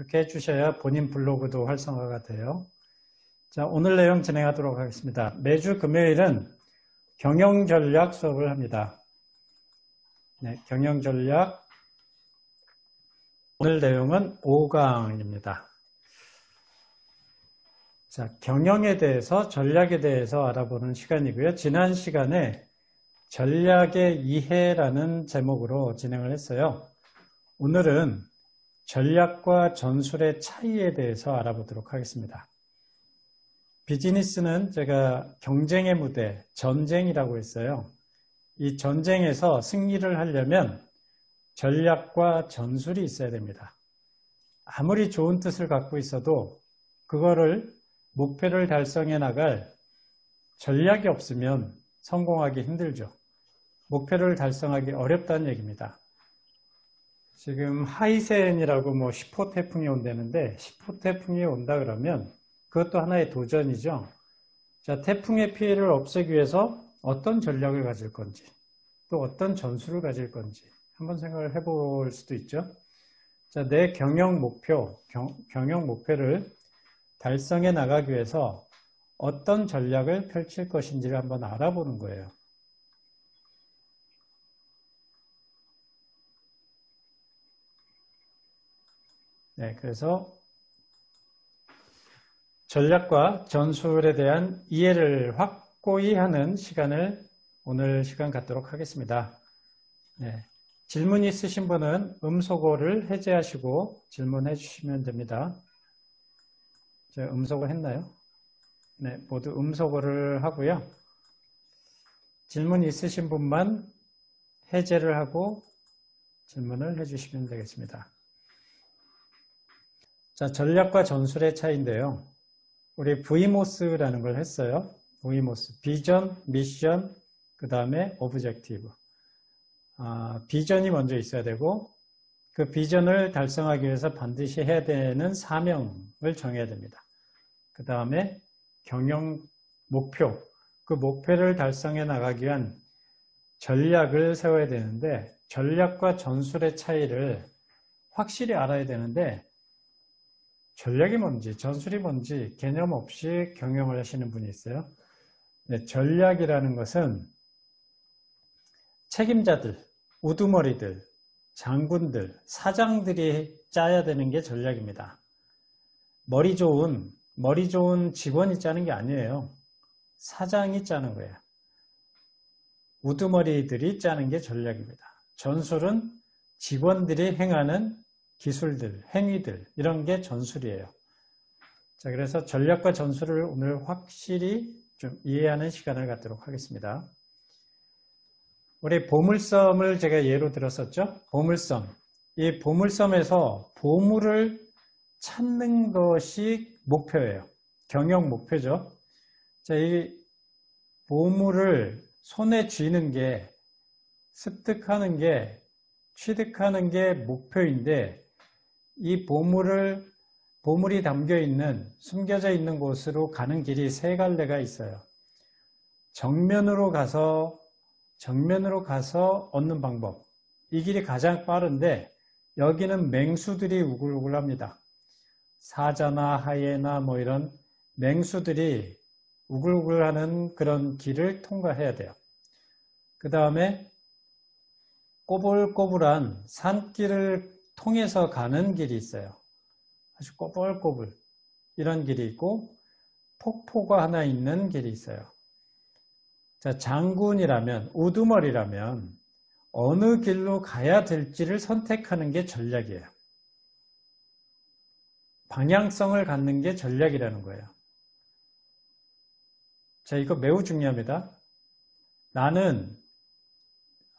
그렇게 해주셔야 본인 블로그도 활성화가 돼요. 자, 오늘 내용 진행하도록 하겠습니다. 매주 금요일은 경영전략 수업을 합니다. 네, 경영전략. 오늘 내용은 5강입니다. 자, 경영에 대해서, 전략에 대해서 알아보는 시간이고요. 지난 시간에 전략의 이해라는 제목으로 진행을 했어요. 오늘은 전략과 전술의 차이에 대해서 알아보도록 하겠습니다. 비즈니스는 제가 경쟁의 무대, 전쟁이라고 했어요. 이 전쟁에서 승리를 하려면 전략과 전술이 있어야 됩니다. 아무리 좋은 뜻을 갖고 있어도 그거를 목표를 달성해 나갈 전략이 없으면 성공하기 힘들죠. 목표를 달성하기 어렵다는 얘기입니다. 지금 하이센이라고 10호 태풍이 온다는데 10호 태풍이 온다 그러면 그것도 하나의 도전이죠. 자, 태풍의 피해를 없애기 위해서 어떤 전략을 가질 건지 또 어떤 전술을 가질 건지 한번 생각을 해볼 수도 있죠. 자, 내 경영 목표를 달성해 나가기 위해서 어떤 전략을 펼칠 것인지를 한번 알아보는 거예요. 네, 그래서 전략과 전술에 대한 이해를 확고히 하는 시간을 오늘 시간 갖도록 하겠습니다. 네, 질문 있으신 분은 음소거를 해제하시고 질문해 주시면 됩니다. 제가 음소거 했나요? 네, 모두 음소거를 하고요. 질문 있으신 분만 해제를 하고 질문을 해주시면 되겠습니다. 자, 전략과 전술의 차이인데요. 우리 VMOS라는 걸 했어요. VMOS, 비전, 미션, 그 다음에 오브젝티브. 비전이 먼저 있어야 되고 그 비전을 달성하기 위해서 반드시 해야 되는 사명을 정해야 됩니다. 그 다음에 경영 목표, 그 목표를 달성해 나가기 위한 전략을 세워야 되는데 전략과 전술의 차이를 확실히 알아야 되는데 전략이 뭔지 전술이 뭔지 개념 없이 경영을 하시는 분이 있어요. 네, 전략이라는 것은 책임자들, 우두머리들, 장군들, 사장들이 짜야 되는 게 전략입니다. 머리 좋은 직원이 짜는 게 아니에요. 사장이 짜는 거예요. 우두머리들이 짜는 게 전략입니다. 전술은 직원들이 행하는 기술들, 행위들 이런 게 전술이에요. 자, 그래서 전략과 전술을 오늘 확실히 좀 이해하는 시간을 갖도록 하겠습니다. 우리 보물섬을 제가 예로 들었었죠. 보물섬. 이 보물섬에서 보물을 찾는 것이 목표예요. 경영 목표죠. 자, 이 보물을 손에 쥐는 게, 습득하는 게, 취득하는 게 목표인데 이 보물이 담겨 있는, 숨겨져 있는 곳으로 가는 길이 세 갈래가 있어요. 정면으로 가서 얻는 방법. 이 길이 가장 빠른데 여기는 맹수들이 우글우글합니다. 사자나 하이에나 이런 맹수들이 우글우글하는 그런 길을 통과해야 돼요. 그 다음에 꼬불꼬불한 산길을 통해서 가는 길이 있어요. 아주 꼬불꼬불 이런 길이 있고 폭포가 하나 있는 길이 있어요. 자, 장군이라면, 우두머리라면 어느 길로 가야 될지를 선택하는 게 전략이에요. 방향성을 갖는 게 전략이라는 거예요. 자, 이거 매우 중요합니다. 나는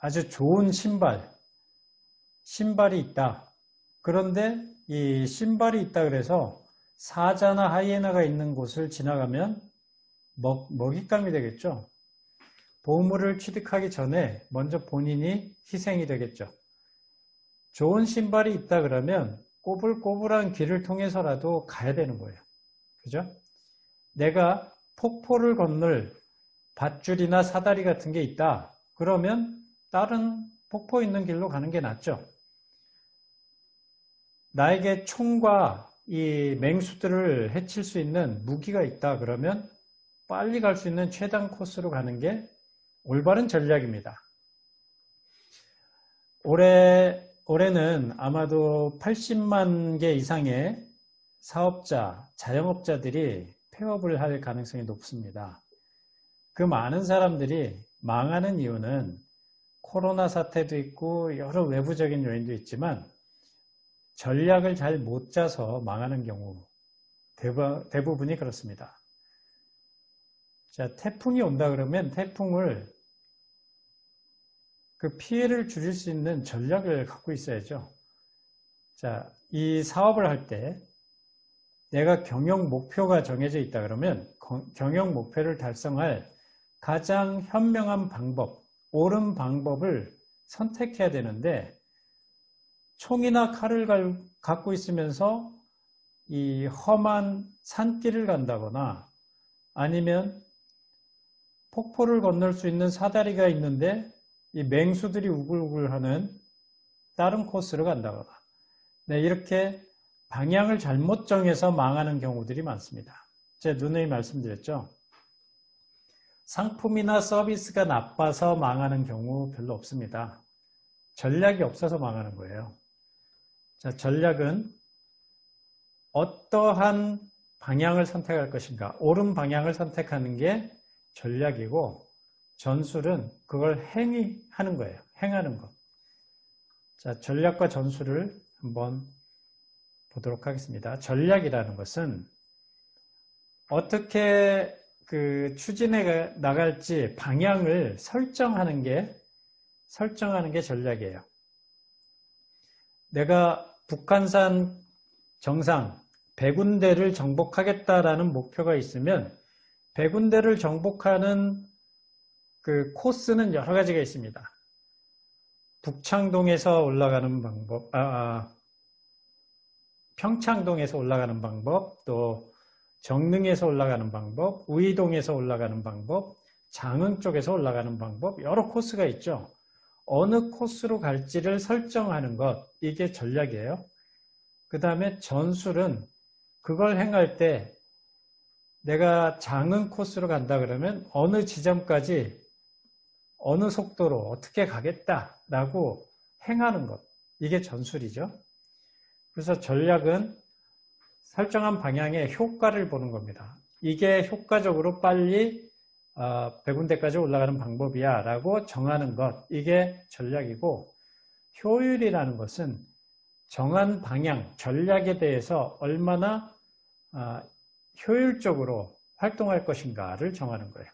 아주 좋은 신발이 있다. 그런데 이 신발이 있다 그래서 사자나 하이에나가 있는 곳을 지나가면 먹잇감이 되겠죠. 보물을 취득하기 전에 먼저 본인이 희생이 되겠죠. 좋은 신발이 있다 그러면 꼬불꼬불한 길을 통해서라도 가야 되는 거예요. 그죠? 내가 폭포를 건널 밧줄이나 사다리 같은 게 있다. 그러면 다른 폭포 있는 길로 가는 게 낫죠. 나에게 총과 이 맹수들을 해칠 수 있는 무기가 있다 그러면 빨리 갈 수 있는 최단 코스로 가는 게 올바른 전략입니다. 올해는 아마도 80만 개 이상의 사업자, 자영업자들이 폐업을 할 가능성이 높습니다. 그 많은 사람들이 망하는 이유는 코로나 사태도 있고 여러 외부적인 요인도 있지만 전략을 잘 못 짜서 망하는 경우 대부분이 그렇습니다. 자, 태풍이 온다 그러면 태풍을 그 피해를 줄일 수 있는 전략을 갖고 있어야죠. 자, 이 사업을 할 때 내가 경영 목표가 정해져 있다 그러면 경영 목표를 달성할 가장 현명한 방법, 옳은 방법을 선택해야 되는데 총이나 칼을 갖고 있으면서 이 험한 산길을 간다거나 아니면 폭포를 건널 수 있는 사다리가 있는데 이 맹수들이 우글우글하는 다른 코스로 간다거나 네, 이렇게 방향을 잘못 정해서 망하는 경우들이 많습니다. 제가 누누이 말씀드렸죠. 상품이나 서비스가 나빠서 망하는 경우 별로 없습니다. 전략이 없어서 망하는 거예요. 자, 전략은 어떠한 방향을 선택할 것인가, 옳은 방향을 선택하는 게 전략이고 전술은 그걸 행위하는 거예요. 행하는 것. 자, 전략과 전술을 한번 보도록 하겠습니다. 전략이라는 것은 어떻게 추진해 나갈지 방향을 설정하는 게 전략이에요. 내가 북한산 정상 100군데를 정복하겠다라는 목표가 있으면 100군데를 정복하는 그 코스는 여러 가지가 있습니다. 북창동에서 올라가는 방법, 평창동에서 올라가는 방법, 또 정릉에서 올라가는 방법, 우이동에서 올라가는 방법, 장흥 쪽에서 올라가는 방법, 여러 코스가 있죠. 어느 코스로 갈지를 설정하는 것, 이게 전략이에요. 그 다음에 전술은 그걸 행할 때 내가 장흥 코스로 간다 그러면 어느 지점까지 어느 속도로 어떻게 가겠다라고 행하는 것, 이게 전술이죠. 그래서 전략은 설정한 방향의 효과를 보는 겁니다. 이게 효과적으로 빨리 100군데까지 올라가는 방법이야 라고 정하는 것, 이게 전략이고, 효율이라는 것은 정한 방향, 전략에 대해서 얼마나 효율적으로 활동할 것인가를 정하는 거예요.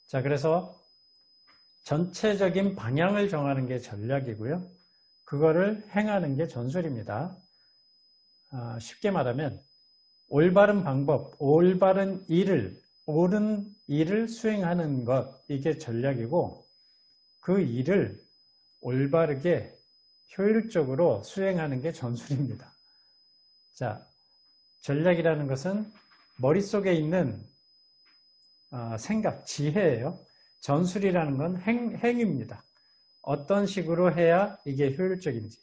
자, 그래서 전체적인 방향을 정하는 게 전략이고요. 그거를 행하는 게 전술입니다. 쉽게 말하면 올바른 방법, 옳은 일을 수행하는 것, 이게 전략이고 그 일을 올바르게 효율적으로 수행하는 게 전술입니다. 자, 전략이라는 것은 머릿속에 있는 생각, 지혜예요. 전술이라는 건 행위입니다. 어떤 식으로 해야 이게 효율적인지,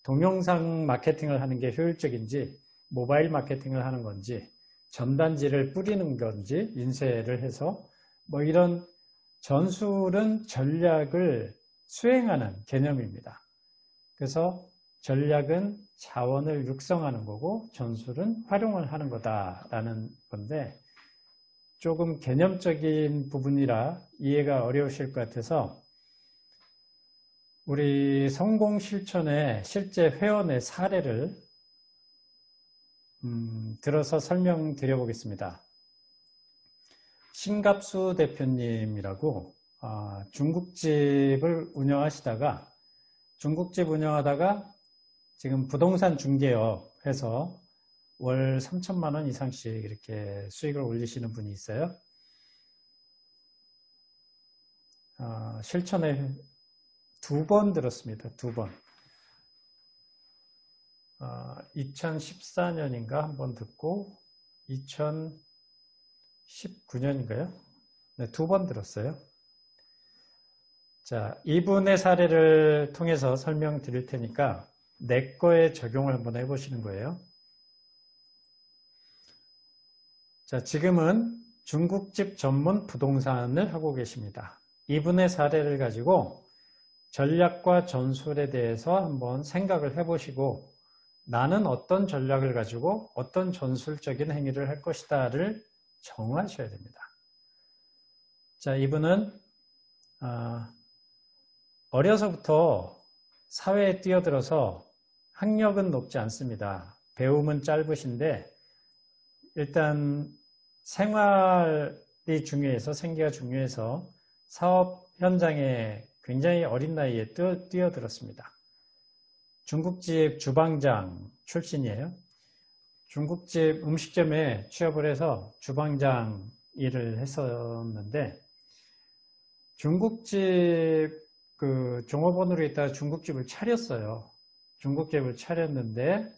동영상 마케팅을 하는 게 효율적인지, 모바일 마케팅을 하는 건지, 전단지를 뿌리는 건지, 인쇄를 해서 뭐 이런 전술은 전략을 수행하는 개념입니다. 그래서 전략은 자원을 육성하는 거고 전술은 활용을 하는 거다라는 건데 조금 개념적인 부분이라 이해가 어려우실 것 같아서 우리 성공 실천의 실제 회원의 사례를 들어서 설명드려 보겠습니다. 신갑수 대표님이라고 중국집을 운영하시다가 중국집 운영하다가 지금 부동산 중개업 해서 월 3천만 원 이상씩 이렇게 수익을 올리시는 분이 있어요. 실천에 2번 들었습니다. 2번. 2014년인가 한번 듣고 2019년인가요? 네, 2번 들었어요. 자, 이분의 사례를 통해서 설명드릴 테니까 내 거에 적용을 한번 해보시는 거예요. 자, 지금은 중국집 전문 부동산을 하고 계십니다. 이분의 사례를 가지고 전략과 전술에 대해서 한번 생각을 해보시고 나는 어떤 전략을 가지고 어떤 전술적인 행위를 할 것이다를 정하셔야 됩니다. 자, 이분은 어려서부터 사회에 뛰어들어서 학력은 높지 않습니다. 배움은 짧으신데 일단 생활이 중요해서 생계가 중요해서 사업 현장에 굉장히 어린 나이에 뛰어들었습니다. 중국집 주방장 출신이에요. 중국집 음식점에 취업을 해서 주방장 일을 했었는데 중국집 그 종업원으로 있다가 중국집을 차렸어요. 중국집을 차렸는데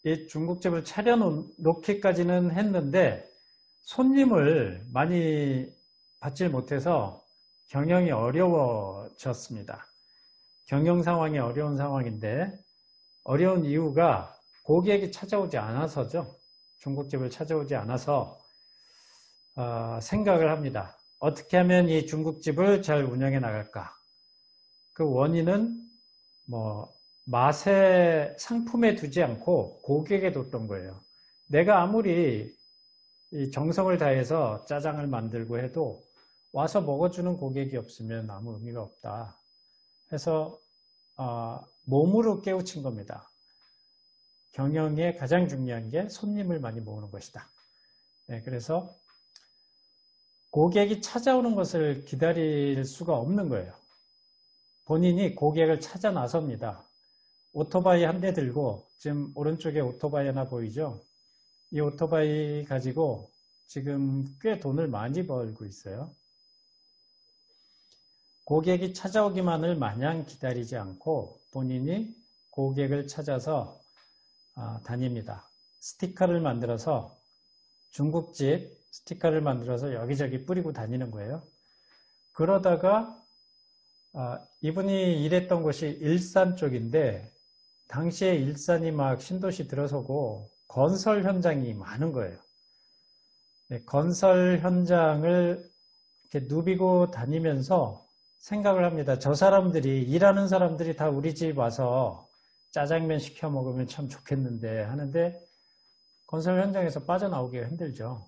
이 중국집을 차려놓기까지는 했는데 손님을 많이 받지 못해서 경영이 어려워졌습니다. 경영 상황이 어려운 상황인데 어려운 이유가 고객이 찾아오지 않아서죠. 중국집을 찾아오지 않아서 생각을 합니다. 어떻게 하면 이 중국집을 잘 운영해 나갈까? 그 원인은 맛에 상품에 두지 않고 고객에 뒀던 거예요. 내가 아무리 이 정성을 다해서 짜장을 만들고 해도 와서 먹어주는 고객이 없으면 아무 의미가 없다. 해서 몸으로 깨우친 겁니다. 경영에 가장 중요한 게 손님을 많이 모으는 것이다. 네, 그래서 고객이 찾아오는 것을 기다릴 수가 없는 거예요. 본인이 고객을 찾아 나섭니다. 오토바이 한 대 들고 지금 오른쪽에 오토바이 하나 보이죠? 이 오토바이 가지고 지금 꽤 돈을 많이 벌고 있어요. 고객이 찾아오기만을 마냥 기다리지 않고 본인이 고객을 찾아서 다닙니다. 스티커를 만들어서 중국집 스티커를 만들어서 여기저기 뿌리고 다니는 거예요. 그러다가 이분이 일했던 곳이 일산 쪽인데 당시에 일산이 막 신도시 들어서고 건설 현장이 많은 거예요. 네, 건설 현장을 이렇게 누비고 다니면서 생각을 합니다. 저 사람들이 일하는 사람들이 다 우리 집 와서 짜장면 시켜 먹으면 참 좋겠는데 하는데 건설 현장에서 빠져나오기가 힘들죠.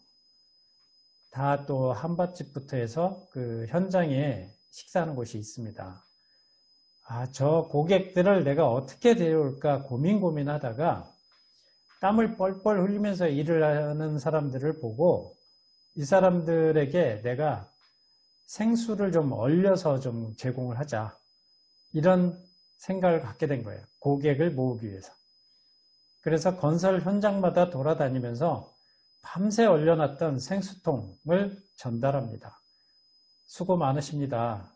다 또 한밭집부터 해서 그 현장에 식사하는 곳이 있습니다. 저 고객들을 내가 어떻게 데려올까 고민하다가 땀을 뻘뻘 흘리면서 일을 하는 사람들을 보고 이 사람들에게 내가 생수를 좀 얼려서 좀 제공을 하자. 이런 생각을 갖게 된 거예요. 고객을 모으기 위해서. 그래서 건설 현장마다 돌아다니면서 밤새 얼려놨던 생수통을 전달합니다. 수고 많으십니다.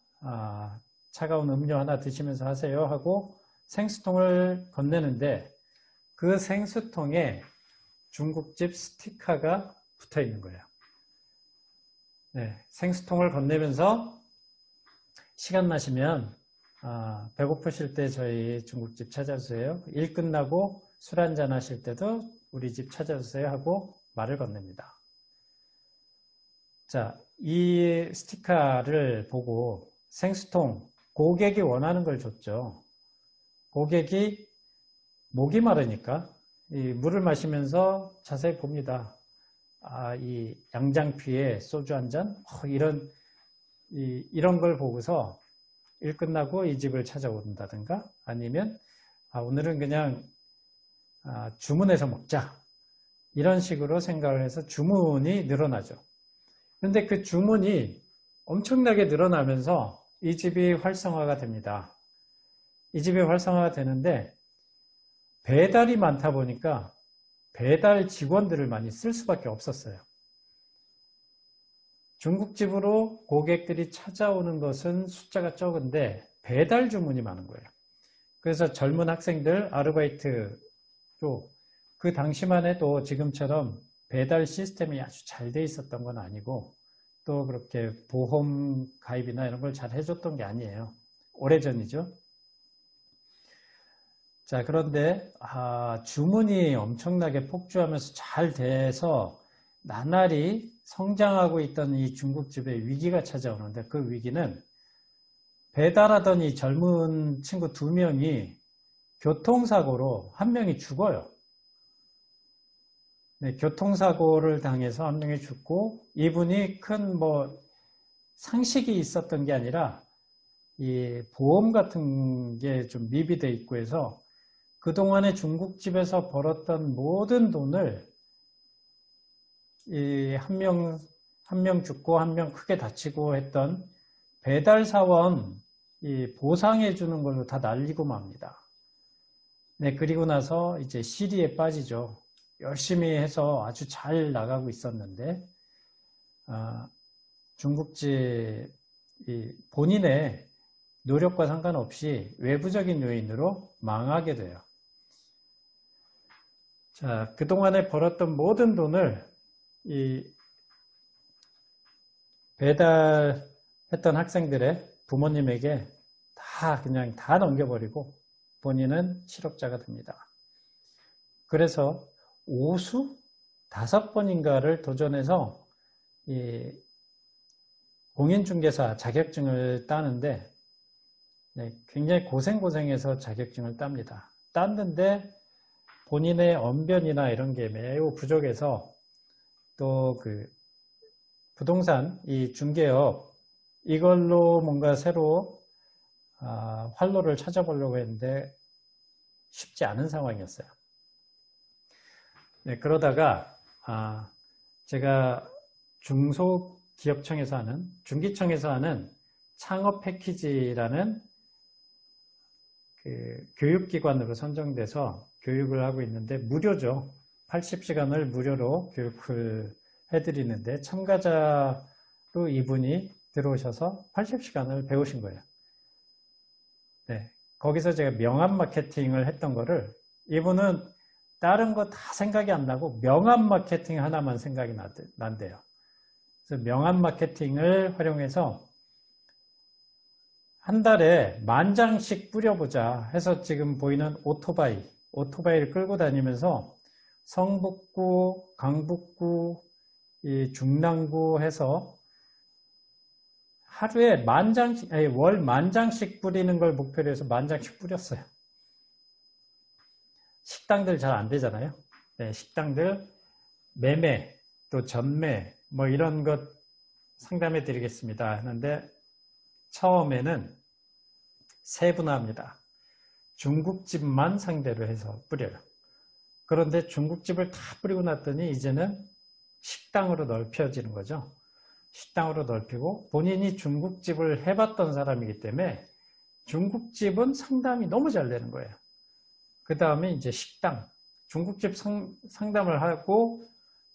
차가운 음료 하나 드시면서 하세요 하고 생수통을 건네는데 그 생수통에 중국집 스티커가 붙어 있는 거예요. 네, 생수통을 건네면서 시간 나시면 배고프실 때 저희 중국집 찾아주세요. 일 끝나고 술 한잔 하실 때도 우리 집 찾아주세요 하고 말을 건넵니다. 자, 이 스티커를 보고 생수통, 고객이 원하는 걸 줬죠. 고객이 목이 마르니까 이 물을 마시면서 자세히 봅니다. 이 양장피에 소주 한 잔? 이런 걸 보고서 일 끝나고 이 집을 찾아온다든가 아니면 오늘은 그냥 주문해서 먹자. 이런 식으로 생각을 해서 주문이 늘어나죠. 그런데 그 주문이 엄청나게 늘어나면서 이 집이 활성화가 됩니다. 이 집이 활성화가 되는데 배달이 많다 보니까 배달 직원들을 많이 쓸 수밖에 없었어요. 중국집으로 고객들이 찾아오는 것은 숫자가 적은데 배달 주문이 많은 거예요. 그래서 젊은 학생들, 아르바이트도 그 당시만 해도 지금처럼 배달 시스템이 아주 잘 돼 있었던 건 아니고 또 그렇게 보험 가입이나 이런 걸 잘 해줬던 게 아니에요. 오래전이죠. 자, 그런데 주문이 엄청나게 폭주하면서 잘 돼서 나날이 성장하고 있던 이 중국집에 위기가 찾아오는데, 그 위기는 배달하던 이 젊은 친구 2명이 교통사고로 한 명이 죽어요. 네, 교통사고를 당해서 한 명이 죽고, 이분이 큰 상식이 있었던 게 아니라 이 보험 같은 게 좀 미비돼 있고 해서 그동안에 중국집에서 벌었던 모든 돈을 이 한 명 죽고 한 명 크게 다치고 했던 배달사원 이 보상해 주는 걸로 다 날리고 맙니다. 네, 그리고 나서 이제 시리에 빠지죠. 열심히 해서 아주 잘 나가고 있었는데, 중국집 본인의 노력과 상관없이 외부적인 요인으로 망하게 돼요. 자, 그동안에 벌었던 모든 돈을 이 배달했던 학생들의 부모님에게 그냥 다 넘겨버리고 본인은 실업자가 됩니다. 그래서 오수 5번인가를 도전해서 이 공인중개사 자격증을 따는데, 네, 굉장히 고생해서 자격증을 땁니다. 땄는데 본인의 언변이나 이런 게 매우 부족해서 또 그 부동산 이 중개업 이걸로 뭔가 새로 활로를 찾아보려고 했는데 쉽지 않은 상황이었어요. 네, 그러다가 제가 중소기업청에서 하는, 중기청에서 하는 창업 패키지라는 그 교육기관으로 선정돼서 교육을 하고 있는데, 무료죠. 80시간을 무료로 교육을 해드리는데 참가자로 이분이 들어오셔서 80시간을 배우신 거예요. 네, 거기서 제가 명함 마케팅을 했던 거를 이분은 다른 거 다 생각이 안 나고 명함 마케팅 하나만 생각이 난대요. 그래서 명함 마케팅을 활용해서 한 달에 10,000장씩 뿌려보자 해서 지금 보이는 오토바이를 끌고 다니면서 성북구, 강북구, 이 중랑구 해서 하루에 월 10,000장씩 뿌리는 걸 목표로 해서 10,000장씩 뿌렸어요. 식당들 잘 안 되잖아요. 네, 식당들 매매, 또 전매, 이런 것 상담해 드리겠습니다 하는데, 처음에는 세분화합니다. 중국집만 상대로 해서 뿌려요. 그런데 중국집을 다 뿌리고 났더니 이제는 식당으로 넓혀지는 거죠. 식당으로 넓히고, 본인이 중국집을 해봤던 사람이기 때문에 중국집은 상담이 너무 잘 되는 거예요. 그 다음에 이제 식당, 중국집 상담을 하고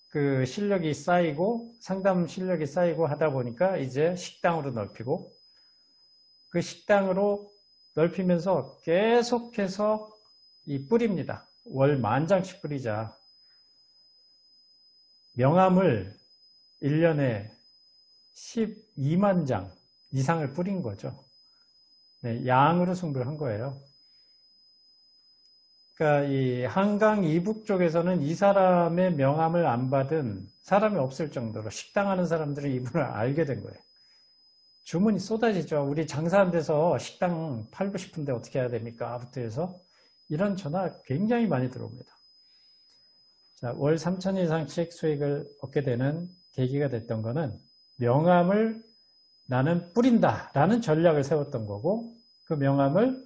그 실력이 쌓이고, 상담 실력이 쌓이고 하다 보니까 이제 식당으로 넓히고, 그 식당으로 넓히면서 계속해서 뿌립니다. 월 10,000장씩 뿌리자. 명함을 1년에 12만 장 이상을 뿌린 거죠. 네, 양으로 승부를 한 거예요. 그러니까 이 한강 이북 쪽에서는 이 사람의 명함을 안 받은 사람이 없을 정도로 식당 하는 사람들은 이분을 알게 된 거예요. 주문이 쏟아지죠. 우리 장사한 데서 식당 팔고 싶은데 어떻게 해야 됩니까? 부터 해서 이런 전화 굉장히 많이 들어옵니다. 자, 월 3,000 이상씩 수익을 얻게 되는 계기가 됐던 거는 명함을 나는 뿌린다라는 전략을 세웠던 거고, 그 명함을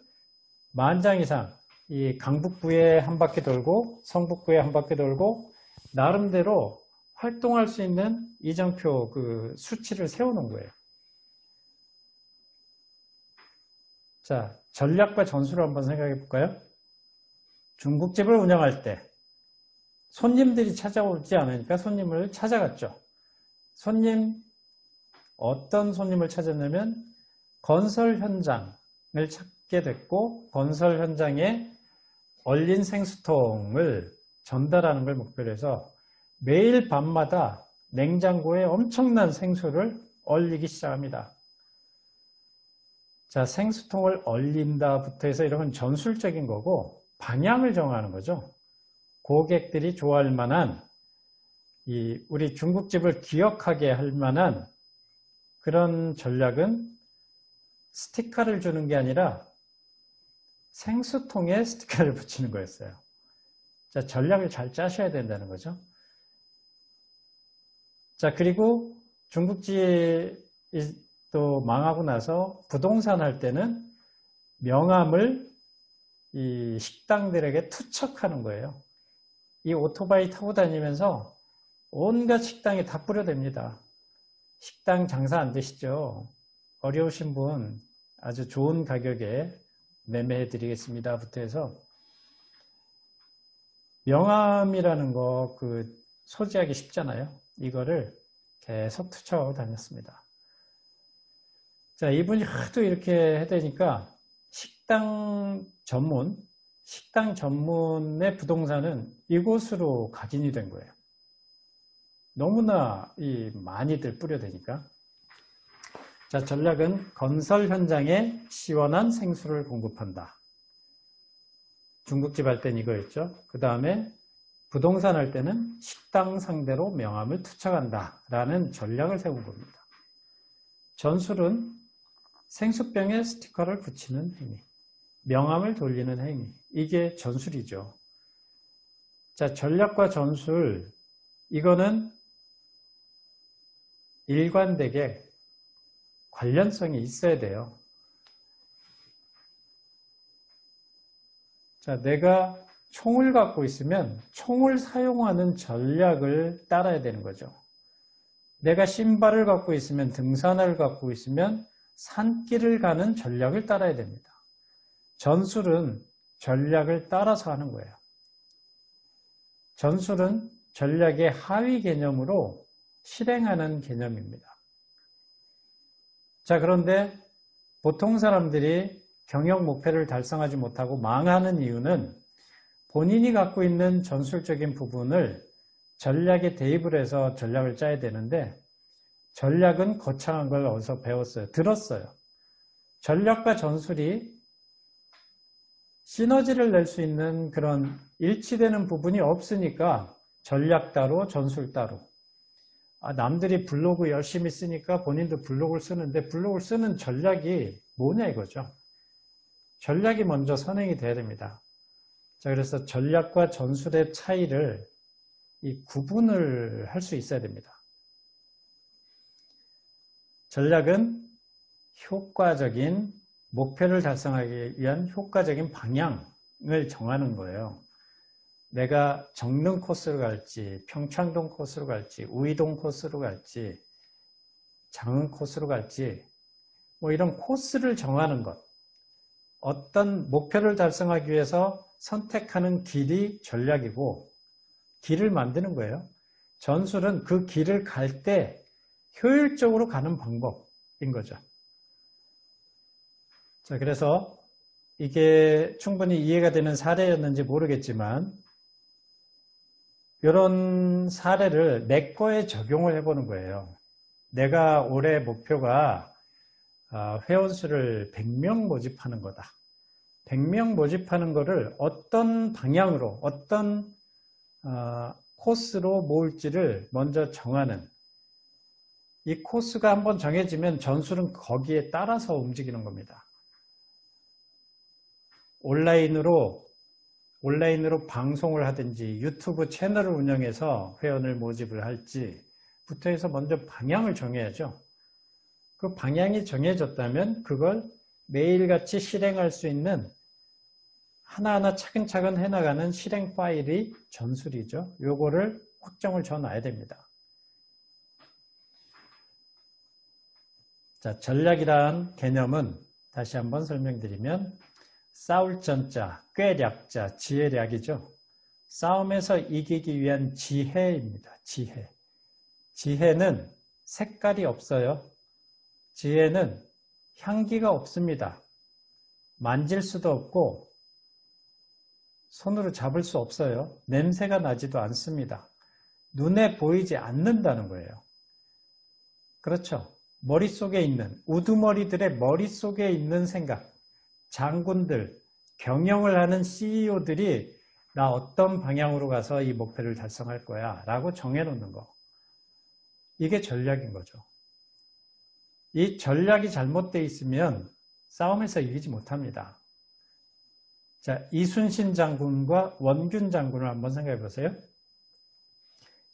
10,000장 이상 이 강북구에 한 바퀴 돌고 성북구에 한 바퀴 돌고 나름대로 활동할 수 있는 이정표 그 수치를 세워놓은 거예요. 자, 전략과 전술을 한번 생각해 볼까요? 중국집을 운영할 때 손님들이 찾아오지 않으니까 손님을 찾아갔죠. 어떤 손님을 찾았냐면 건설 현장을 찾게 됐고, 건설 현장에 얼린 생수통을 전달하는 걸 목표로 해서 매일 밤마다 냉장고에 엄청난 생수를 얼리기 시작합니다. 자, 생수통을 얼린다부터 해서 이런 건 전술적인 거고 방향을 정하는 거죠. 고객들이 좋아할 만한 우리 중국집을 기억하게 할 만한 그런 전략은 스티커를 주는 게 아니라 생수통에 스티커를 붙이는 거였어요. 자, 전략을 잘 짜셔야 된다는 거죠. 자, 그리고 중국집이 또 망하고 나서 부동산 할 때는 명함을 이 식당들에게 투척하는 거예요. 이 오토바이 타고 다니면서 온갖 식당에 다 뿌려댑니다. 식당 장사 안 되시죠? 어려우신 분 아주 좋은 가격에 매매해 드리겠습니다부터 해서 명함이라는 거 소지하기 쉽잖아요. 이거를 계속 투척하고 다녔습니다. 자, 이분이 하도 이렇게 해대니까 식당 전문의 부동산은 이곳으로 각인이 된 거예요. 너무나 많이들 뿌려대니까. 자, 전략은 건설 현장에 시원한 생수를 공급한다. 중국집 할 땐 이거였죠. 그 다음에 부동산 할 때는 식당 상대로 명함을 투척한다 라는 전략을 세운 겁니다. 전술은 생수병에 스티커를 붙이는 행위, 명함을 돌리는 행위, 이게 전술이죠. 자, 전략과 전술, 이거는 일관되게 관련성이 있어야 돼요. 자, 내가 총을 갖고 있으면 총을 사용하는 전략을 따라야 되는 거죠. 내가 신발을 갖고 있으면, 등산화를 갖고 있으면 산길을 가는 전략을 따라야 됩니다. 전술은 전략을 따라서 하는 거예요. 전술은 전략의 하위 개념으로 실행하는 개념입니다. 자, 그런데 보통 사람들이 경영 목표를 달성하지 못하고 망하는 이유는 본인이 갖고 있는 전술적인 부분을 전략에 대입을 해서 전략을 짜야 되는데 전략은 거창한 걸 어디서 배웠어요. 들었어요. 전략과 전술이 시너지를 낼 수 있는 그런 일치되는 부분이 없으니까 전략 따로 전술 따로. 남들이 블로그 열심히 쓰니까 본인도 블로그를 쓰는데 블로그를 쓰는 전략이 뭐냐 이거죠. 전략이 먼저 선행이 돼야 됩니다. 자, 그래서 전략과 전술의 차이를 구분을 할 수 있어야 됩니다. 전략은 효과적인 목표를 달성하기 위한 효과적인 방향을 정하는 거예요. 내가 정릉 코스로 갈지, 평창동 코스로 갈지, 우이동 코스로 갈지, 장흥 코스로 갈지, 이런 코스를 정하는 것. 어떤 목표를 달성하기 위해서 선택하는 길이 전략이고, 길을 만드는 거예요. 전술은 그 길을 갈 때 효율적으로 가는 방법인 거죠. 자, 그래서 이게 충분히 이해가 되는 사례였는지 모르겠지만 이런 사례를 내 거에 적용을 해보는 거예요. 내가 올해 목표가 회원수를 100명 모집하는 거다. 100명 모집하는 거를 어떤 방향으로, 어떤 코스로 모을지를 먼저 정하는, 이 코스가 한번 정해지면 전술은 거기에 따라서 움직이는 겁니다. 온라인으로 방송을 하든지 유튜브 채널을 운영해서 회원을 모집을 할지부터 해서 먼저 방향을 정해야죠. 그 방향이 정해졌다면 그걸 매일같이 실행할 수 있는 하나하나 차근차근 해나가는 실행 파일이 전술이죠. 요거를 확정을 져놔야 됩니다. 자, 전략이란 개념은 다시 한번 설명드리면 싸울 전자, 꾀략자, 지혜략이죠. 싸움에서 이기기 위한 지혜입니다. 지혜. 지혜는 색깔이 없어요. 지혜는 향기가 없습니다. 만질 수도 없고 손으로 잡을 수 없어요. 냄새가 나지도 않습니다. 눈에 보이지 않는다는 거예요. 그렇죠. 머릿속에 있는, 우두머리들의 머릿속에 있는 생각, 장군들, 경영을 하는 CEO들이 나 어떤 방향으로 가서 이 목표를 달성할 거야 라고 정해놓는 거. 이게 전략인 거죠. 이 전략이 잘못되어 있으면 싸움에서 이기지 못합니다. 자, 이순신 장군과 원균 장군을 한번 생각해 보세요.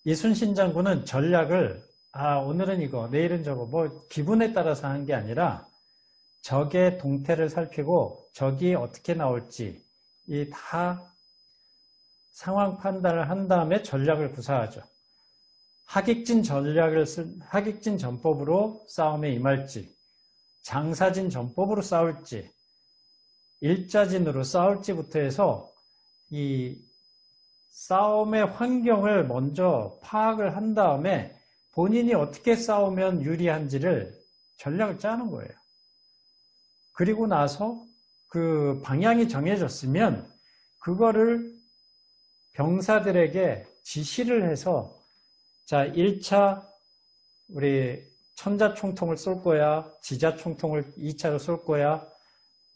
이순신 장군은 전략을 오늘은 이거, 내일은 저거 뭐 기분에 따라서 한 게 아니라 적의 동태를 살피고 적이 어떻게 나올지 이 다 상황 판단을 한 다음에 전략을 구사하죠. 하객진 전법으로 싸움에 임할지, 장사진 전법으로 싸울지, 일자진으로 싸울지부터 해서 이 싸움의 환경을 먼저 파악을 한 다음에 본인이 어떻게 싸우면 유리한지를 전략을 짜는 거예요. 그리고 나서 그 방향이 정해졌으면 그거를 병사들에게 지시를 해서 자, 1차 우리 천자총통을 쏠 거야. 지자총통을 2차로 쏠 거야.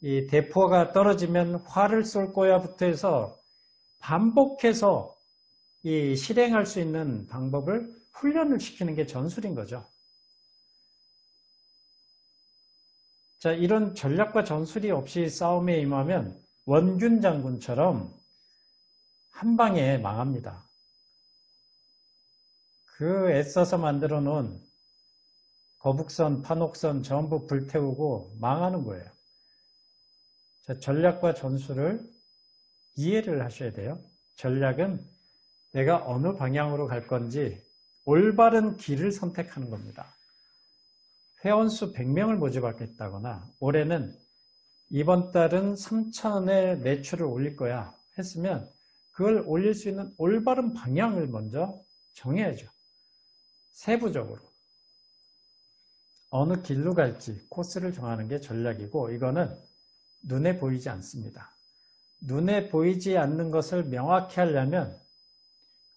이 대포가 떨어지면 활을 쏠 거야부터 해서 반복해서 이 실행할 수 있는 방법을 훈련을 시키는 게 전술인 거죠. 자, 이런 전략과 전술이 없이 싸움에 임하면 원균 장군처럼 한 방에 망합니다. 그 애써서 만들어 놓은 거북선, 판옥선 전부 불태우고 망하는 거예요. 자, 전략과 전술을 이해를 하셔야 돼요. 전략은 내가 어느 방향으로 갈 건지 올바른 길을 선택하는 겁니다. 회원수 100명을 모집하겠다거나 올해는 이번 달은 3천원의 매출을 올릴 거야 했으면 그걸 올릴 수 있는 올바른 방향을 먼저 정해야죠. 세부적으로 어느 길로 갈지 코스를 정하는 게 전략이고 이거는 눈에 보이지 않습니다. 눈에 보이지 않는 것을 명확히 하려면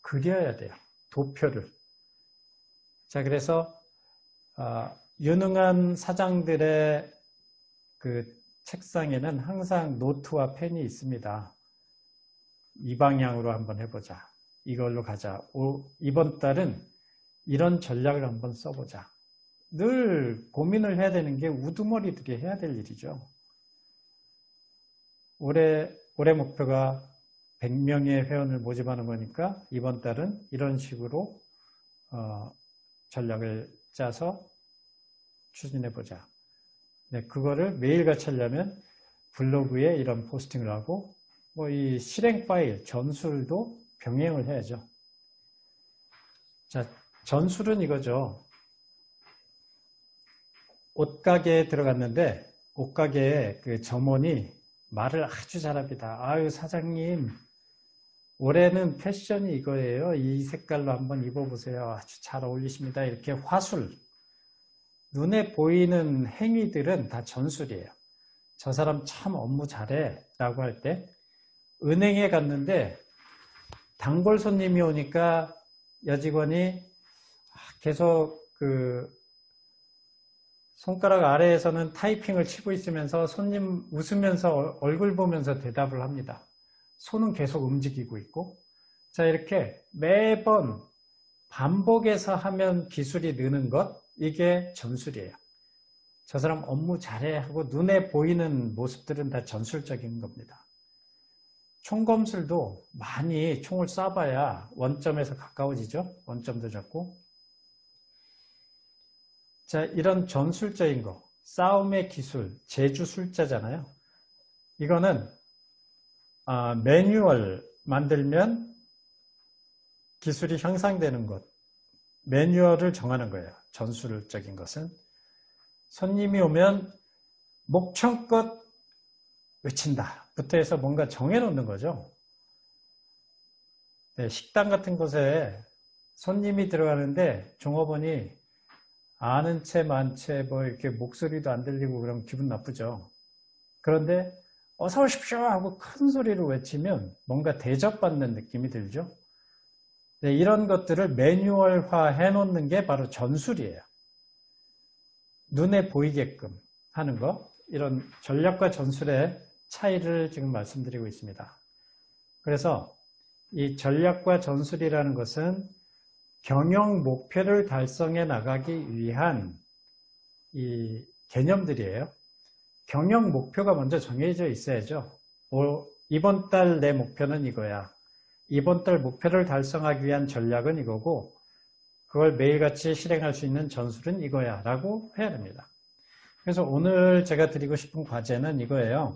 그려야 돼요. 도표를. 자, 그래서 유능한 사장들의 그 책상에는 항상 노트와 펜이 있습니다. 이 방향으로 한번 해보자. 이걸로 가자. 이번 달은 이런 전략을 한번 써보자. 늘 고민을 해야 되는 게 우두머리들이 해야 될 일이죠. 올해 목표가 100명의 회원을 모집하는 거니까 이번 달은 이런 식으로 전략을 짜서 추진해보자. 네, 그거를 매일같이 하려면 블로그에 이런 포스팅을 하고 뭐 이 실행 파일, 전술도 병행을 해야죠. 자, 전술은 이거죠. 옷가게에 들어갔는데 옷가게에 그 점원이 말을 아주 잘합니다. 아유, 사장님, 올해는 패션이 이거예요. 이 색깔로 한번 입어보세요. 아주 잘 어울리십니다. 이렇게 화술. 눈에 보이는 행위들은 다 전술이에요. 저 사람 참 업무 잘해 라고 할 때 은행에 갔는데 단골 손님이 오니까 여직원이 계속 그 손가락 아래에서는 타이핑을 치고 있으면서 손님 웃으면서 얼굴 보면서 대답을 합니다. 손은 계속 움직이고 있고. 자, 이렇게 매번 반복해서 하면 기술이 느는 것, 이게 전술이에요. 저 사람 업무 잘해 하고 눈에 보이는 모습들은 다 전술적인 겁니다. 총검술도 많이 총을 쏴봐야 원점에서 가까워지죠. 원점도 잡고. 자, 이런 전술적인 거, 싸움의 기술, 제주술자잖아요. 이거는 매뉴얼 만들면 기술이 향상되는 것, 매뉴얼을 정하는 거예요. 전술적인 것은. 손님이 오면 목청껏 외친다 부터 해서 뭔가 정해놓는 거죠. 네, 식당 같은 곳에 손님이 들어가는데 종업원이 아는 채 많채 뭐 이렇게 목소리도 안 들리고 그러면 기분 나쁘죠. 그런데 어서 오십시오 하고 큰 소리로 외치면 뭔가 대접받는 느낌이 들죠. 네, 이런 것들을 매뉴얼화 해놓는 게 바로 전술이에요. 눈에 보이게끔 하는 거. 이런 전략과 전술의 차이를 지금 말씀드리고 있습니다. 그래서 이 전략과 전술이라는 것은 경영 목표를 달성해 나가기 위한 이 개념들이에요. 경영 목표가 먼저 정해져 있어야죠. 이번 달 내 목표는 이거야. 이번 달 목표를 달성하기 위한 전략은 이거고 그걸 매일같이 실행할 수 있는 전술은 이거야 라고 해야 됩니다. 그래서 오늘 제가 드리고 싶은 과제는 이거예요.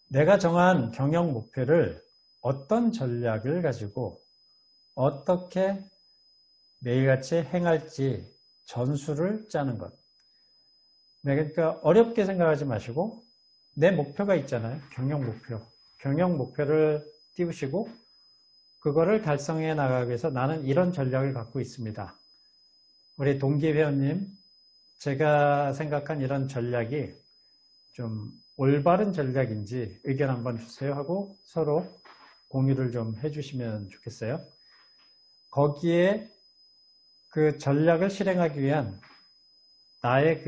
내가 정한 경영 목표를 어떤 전략을 가지고 어떻게 매일같이 행할지 전술을 짜는 것. 네, 그러니까 어렵게 생각하지 마시고 내 목표가 있잖아요. 경영 목표. 경영 목표를 띄우시고 그거를 달성해 나가기 위해서 나는 이런 전략을 갖고 있습니다. 우리 동기 회원님, 제가 생각한 이런 전략이 좀 올바른 전략인지 의견 한번 주세요 하고 서로 공유를 좀 해주시면 좋겠어요. 거기에 그 전략을 실행하기 위한 나의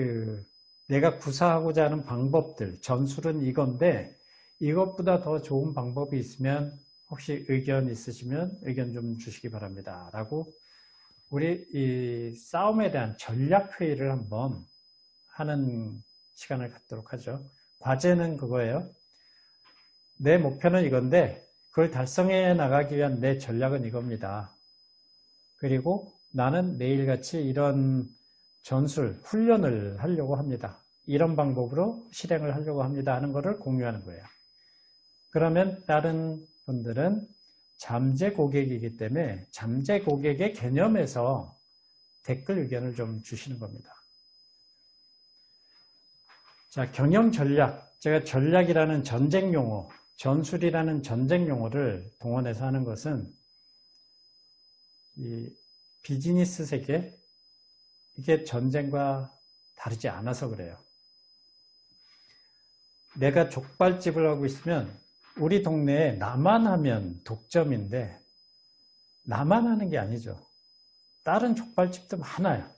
내가 구사하고자 하는 방법들, 전술은 이건데 이것보다 더 좋은 방법이 있으면 혹시 의견 있으시면 의견 좀 주시기 바랍니다. 라고 우리 이 싸움에 대한 전략 회의를 한번 하는 시간을 갖도록 하죠. 과제는 그거예요. 내 목표는 이건데 그걸 달성해 나가기 위한 내 전략은 이겁니다. 그리고 나는 매일같이 이런 전술, 훈련을 하려고 합니다. 이런 방법으로 실행을 하려고 합니다 하는 것을 공유하는 거예요. 그러면 다른 분들은 잠재 고객이기 때문에 잠재 고객의 개념에서 댓글 의견을 좀 주시는 겁니다. 자, 경영 전략. 제가 전략이라는 전쟁 용어, 전술이라는 전쟁 용어를 동원해서 하는 것은 이 비즈니스 세계, 이게 전쟁과 다르지 않아서 그래요. 내가 족발집을 하고 있으면 우리 동네에 나만 하면 독점인데 나만 하는 게 아니죠. 다른 족발집도 많아요.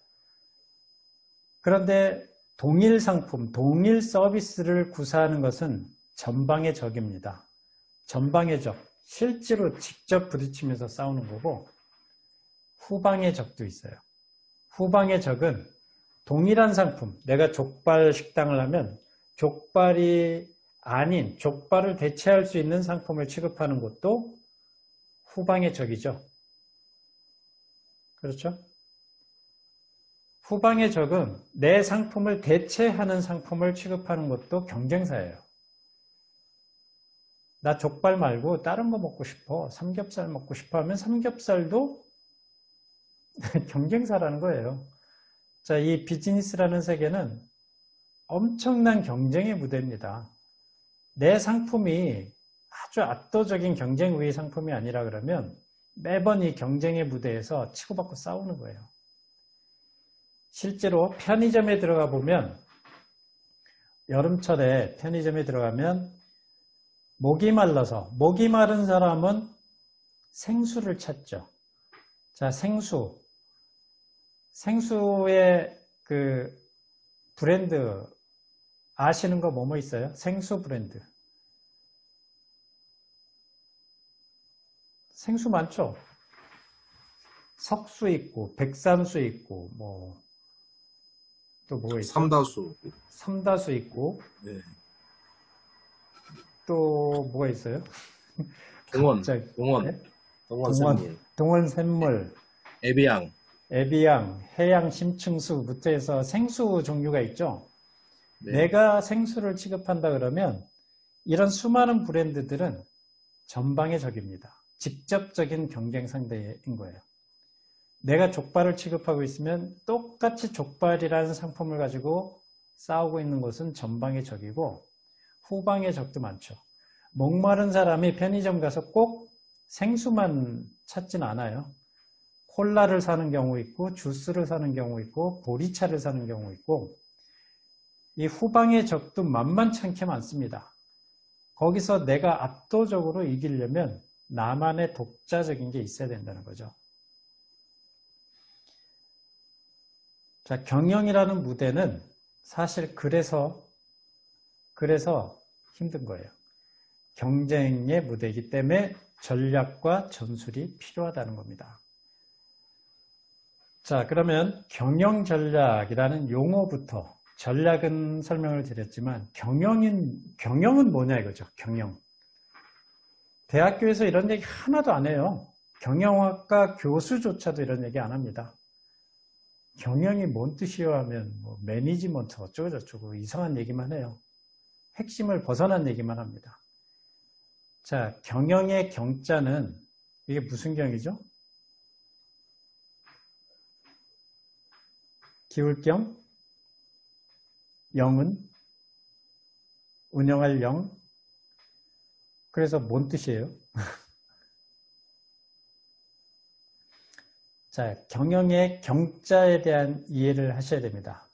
그런데 동일 상품, 동일 서비스를 구사하는 것은 전방의 적입니다. 전방의 적, 실제로 직접 부딪히면서 싸우는 거고 후방의 적도 있어요. 후방의 적은 동일한 상품, 내가 족발 식당을 하면 족발이 아닌 족발을 대체할 수 있는 상품을 취급하는 것도 후방의 적이죠. 그렇죠? 후방의 적은 내 상품을 대체하는 상품을 취급하는 것도 경쟁사예요. 나 족발 말고 다른 거 먹고 싶어. 삼겹살 먹고 싶어 하면 삼겹살도 경쟁사라는 거예요. 자, 이 비즈니스라는 세계는 엄청난 경쟁의 무대입니다. 내 상품이 아주 압도적인 경쟁 우위 상품이 아니라 그러면 매번 이 경쟁의 무대에서 치고받고 싸우는 거예요. 실제로 편의점에 들어가 보면 여름철에 편의점에 들어가면 목이 말라서 목이 마른 사람은 생수를 찾죠. 자, 생수의 그 브랜드 아시는 거 뭐뭐 있어요? 생수 브랜드. 생수 많죠? 석수 있고 백삼수 있고 뭐 또 뭐가 있죠? 삼다수. 삼다수 있고 네. 또 뭐가 있어요? 동원. 갑자기. 동원. 네? 동원. 동원 샘물, 에비앙. 에비앙, 해양 심층수부터 해서 생수 종류가 있죠. 네. 내가 생수를 취급한다 그러면 이런 수많은 브랜드들은 전방의 적입니다. 직접적인 경쟁 상대인 거예요. 내가 족발을 취급하고 있으면 똑같이 족발이라는 상품을 가지고 싸우고 있는 것은 전방의 적이고 후방의 적도 많죠. 목마른 사람이 편의점 가서 꼭 생수만 찾진 않아요. 콜라를 사는 경우 있고 주스를 사는 경우 있고 보리차를 사는 경우 있고 이 후방의 적도 만만치 않게 많습니다. 거기서 내가 압도적으로 이기려면 나만의 독자적인 게 있어야 된다는 거죠. 자, 경영이라는 무대는 사실 그래서 힘든 거예요. 경쟁의 무대이기 때문에 전략과 전술이 필요하다는 겁니다. 자, 그러면 경영 전략이라는 용어부터, 전략은 설명을 드렸지만 경영은 뭐냐 이거죠. 경영. 대학교에서 이런 얘기 하나도 안 해요. 경영학과 교수조차도 이런 얘기 안 합니다. 경영이 뭔 뜻이요 하면 뭐 매니지먼트 어쩌고저쩌고 이상한 얘기만 해요. 핵심을 벗어난 얘기만 합니다. 자, 경영의 경자는 이게 무슨 경이죠? 기울경, 영은, 운영할 영. 그래서 뭔 뜻이에요? 자, 경영의 경자에 대한 이해를 하셔야 됩니다.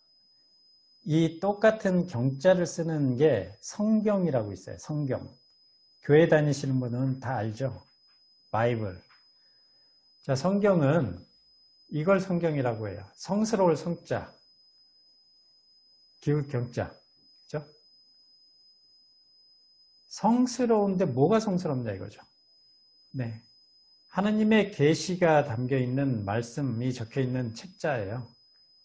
이 똑같은 경자를 쓰는 게 성경이라고 있어요. 성경. 교회 다니시는 분은 다 알죠? 바이블. 자, 성경은 이걸 성경이라고 해요. 성스러울 성자, 기울 경자. 그죠? 성스러운데 뭐가 성스럽냐 이거죠. 네. 하느님의 계시가 담겨 있는 말씀이 적혀 있는 책자예요.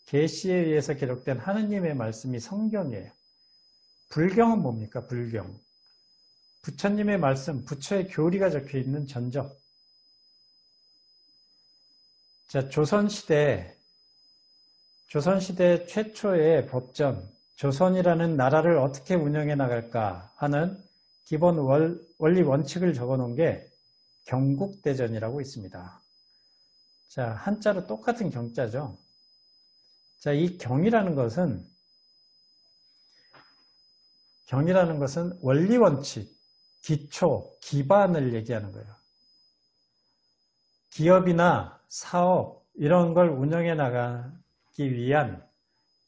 계시에 의해서 기록된 하느님의 말씀이 성경이에요. 불경은 뭡니까? 불경. 부처님의 말씀, 부처의 교리가 적혀 있는 전적. 자, 조선시대 최초의 법전, 조선이라는 나라를 어떻게 운영해 나갈까 하는 기본 원리 원칙을 적어 놓은 게 경국대전이라고 있습니다. 자, 한자로 똑같은 경자죠. 자, 이 경이라는 것은 원리 원칙, 기초, 기반을 얘기하는 거예요. 기업이나 사업 이런 걸 운영해 나가기 위한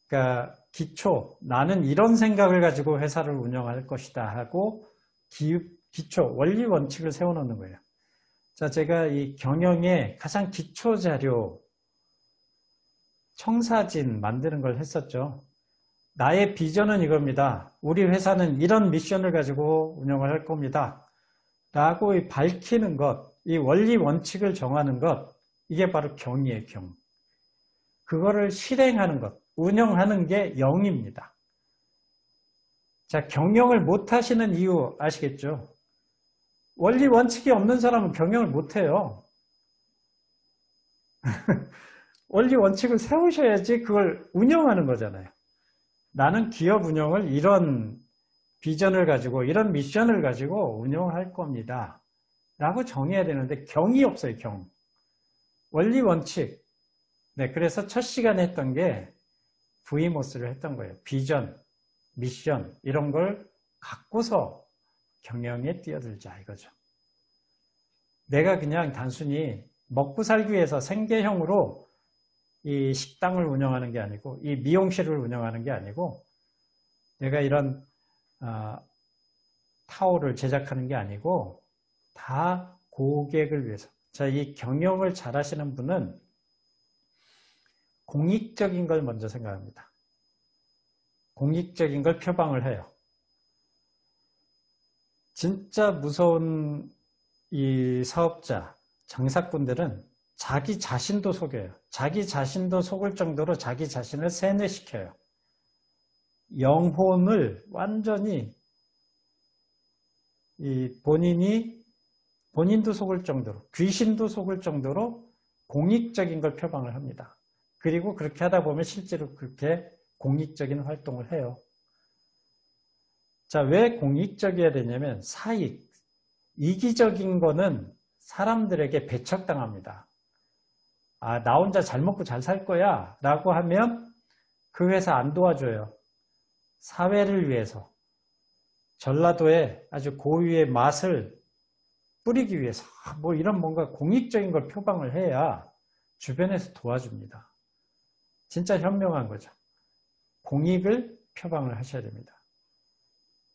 그러니까 기초, 나는 이런 생각을 가지고 회사를 운영할 것이다 하고 기초, 원리 원칙을 세워놓는 거예요. 자, 제가 이 경영의 가장 기초 자료 청사진 만드는 걸 했었죠. 나의 비전은 이겁니다. 우리 회사는 이런 미션을 가지고 운영을 할 겁니다. 라고 밝히는 것, 이 원리 원칙을 정하는 것, 이게 바로 경이에요, 경. 그거를 실행하는 것, 운영하는 게 영입니다. 자, 경영을 못 하시는 이유 아시겠죠? 원리 원칙이 없는 사람은 경영을 못 해요. 원리 원칙을 세우셔야지 그걸 운영하는 거잖아요. 나는 기업 운영을 이런 비전을 가지고 이런 미션을 가지고 운영할 겁니다. 라고 정해야 되는데 경이 없어요. 경. 원리 원칙. 네, 그래서 첫 시간에 했던 게 VMOS를 했던 거예요. 비전, 미션 이런 걸 갖고서 경영에 뛰어들자 이거죠. 내가 그냥 단순히 먹고 살기 위해서 생계형으로 이 식당을 운영하는 게 아니고 이 미용실을 운영하는 게 아니고 내가 이런 타올을 제작하는 게 아니고 다 고객을 위해서. 자, 이 경영을 잘 하시는 분은 공익적인 걸 먼저 생각합니다. 공익적인 걸 표방을 해요. 진짜 무서운 이 사업자, 장사꾼들은 자기 자신도 속여요. 자기 자신도 속을 정도로 자기 자신을 세뇌시켜요. 영혼을 완전히 본인도 속을 정도로, 귀신도 속을 정도로 공익적인 걸 표방을 합니다. 그리고 그렇게 하다 보면 실제로 그렇게 공익적인 활동을 해요. 자, 왜 공익적이어야 되냐면 사익, 이기적인 거는 사람들에게 배척당합니다. 아, 나 혼자 잘 먹고 잘 살 거야 라고 하면 그 회사 안 도와줘요. 사회를 위해서 전라도의 아주 고유의 맛을 뿌리기 위해서 뭐 이런 뭔가 공익적인 걸 표방을 해야 주변에서 도와줍니다. 진짜 현명한 거죠. 공익을 표방을 하셔야 됩니다.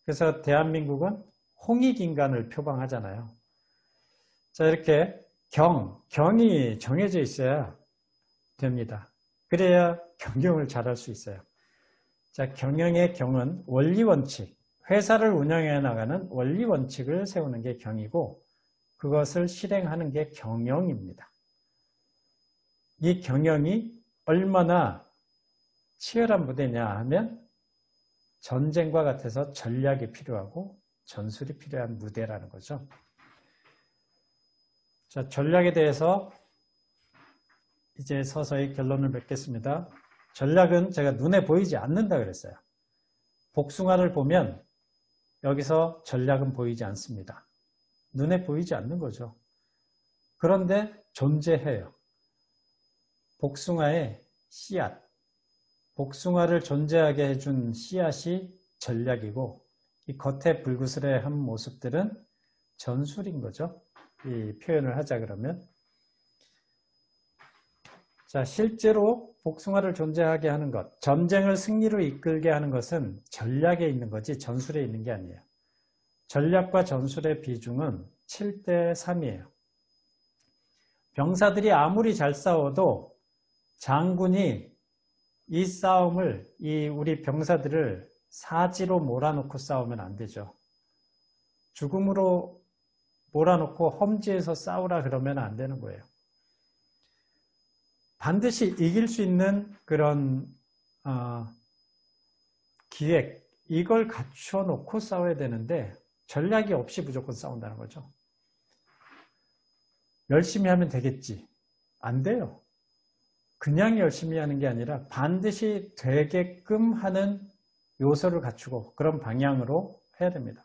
그래서 대한민국은 홍익인간을 표방하잖아요. 자, 이렇게 경이 정해져 있어야 됩니다. 그래야 경영을 잘할 수 있어요. 자, 경영의 경은 원리원칙, 회사를 운영해 나가는 원리원칙을 세우는 게 경이고 그것을 실행하는 게 경영입니다. 이 경영이 얼마나 치열한 무대냐 하면 전쟁과 같아서 전략이 필요하고 전술이 필요한 무대라는 거죠. 자, 전략에 대해서 이제 서서히 결론을 맺겠습니다. 전략은 제가 눈에 보이지 않는다 그랬어요. 복숭아를 보면 여기서 전략은 보이지 않습니다. 눈에 보이지 않는 거죠. 그런데 존재해요. 복숭아의 씨앗, 복숭아를 존재하게 해준 씨앗이 전략이고 이 겉에 불그스레한 모습들은 전술인 거죠. 이 표현을 하자 그러면. 자, 실제로 복숭아를 존재하게 하는 것, 전쟁을 승리로 이끌게 하는 것은 전략에 있는 거지 전술에 있는 게 아니에요. 전략과 전술의 비중은 7대 3이에요. 병사들이 아무리 잘 싸워도 장군이 이 싸움을, 우리 병사들을 사지로 몰아놓고 싸우면 안 되죠. 죽음으로 몰아놓고 험지에서 싸우라 그러면 안 되는 거예요. 반드시 이길 수 있는 그런 기획, 이걸 갖춰 놓고 싸워야 되는데 전략이 없이 무조건 싸운다는 거죠. 열심히 하면 되겠지. 안 돼요. 그냥 열심히 하는 게 아니라 반드시 되게끔 하는 요소를 갖추고 그런 방향으로 해야 됩니다.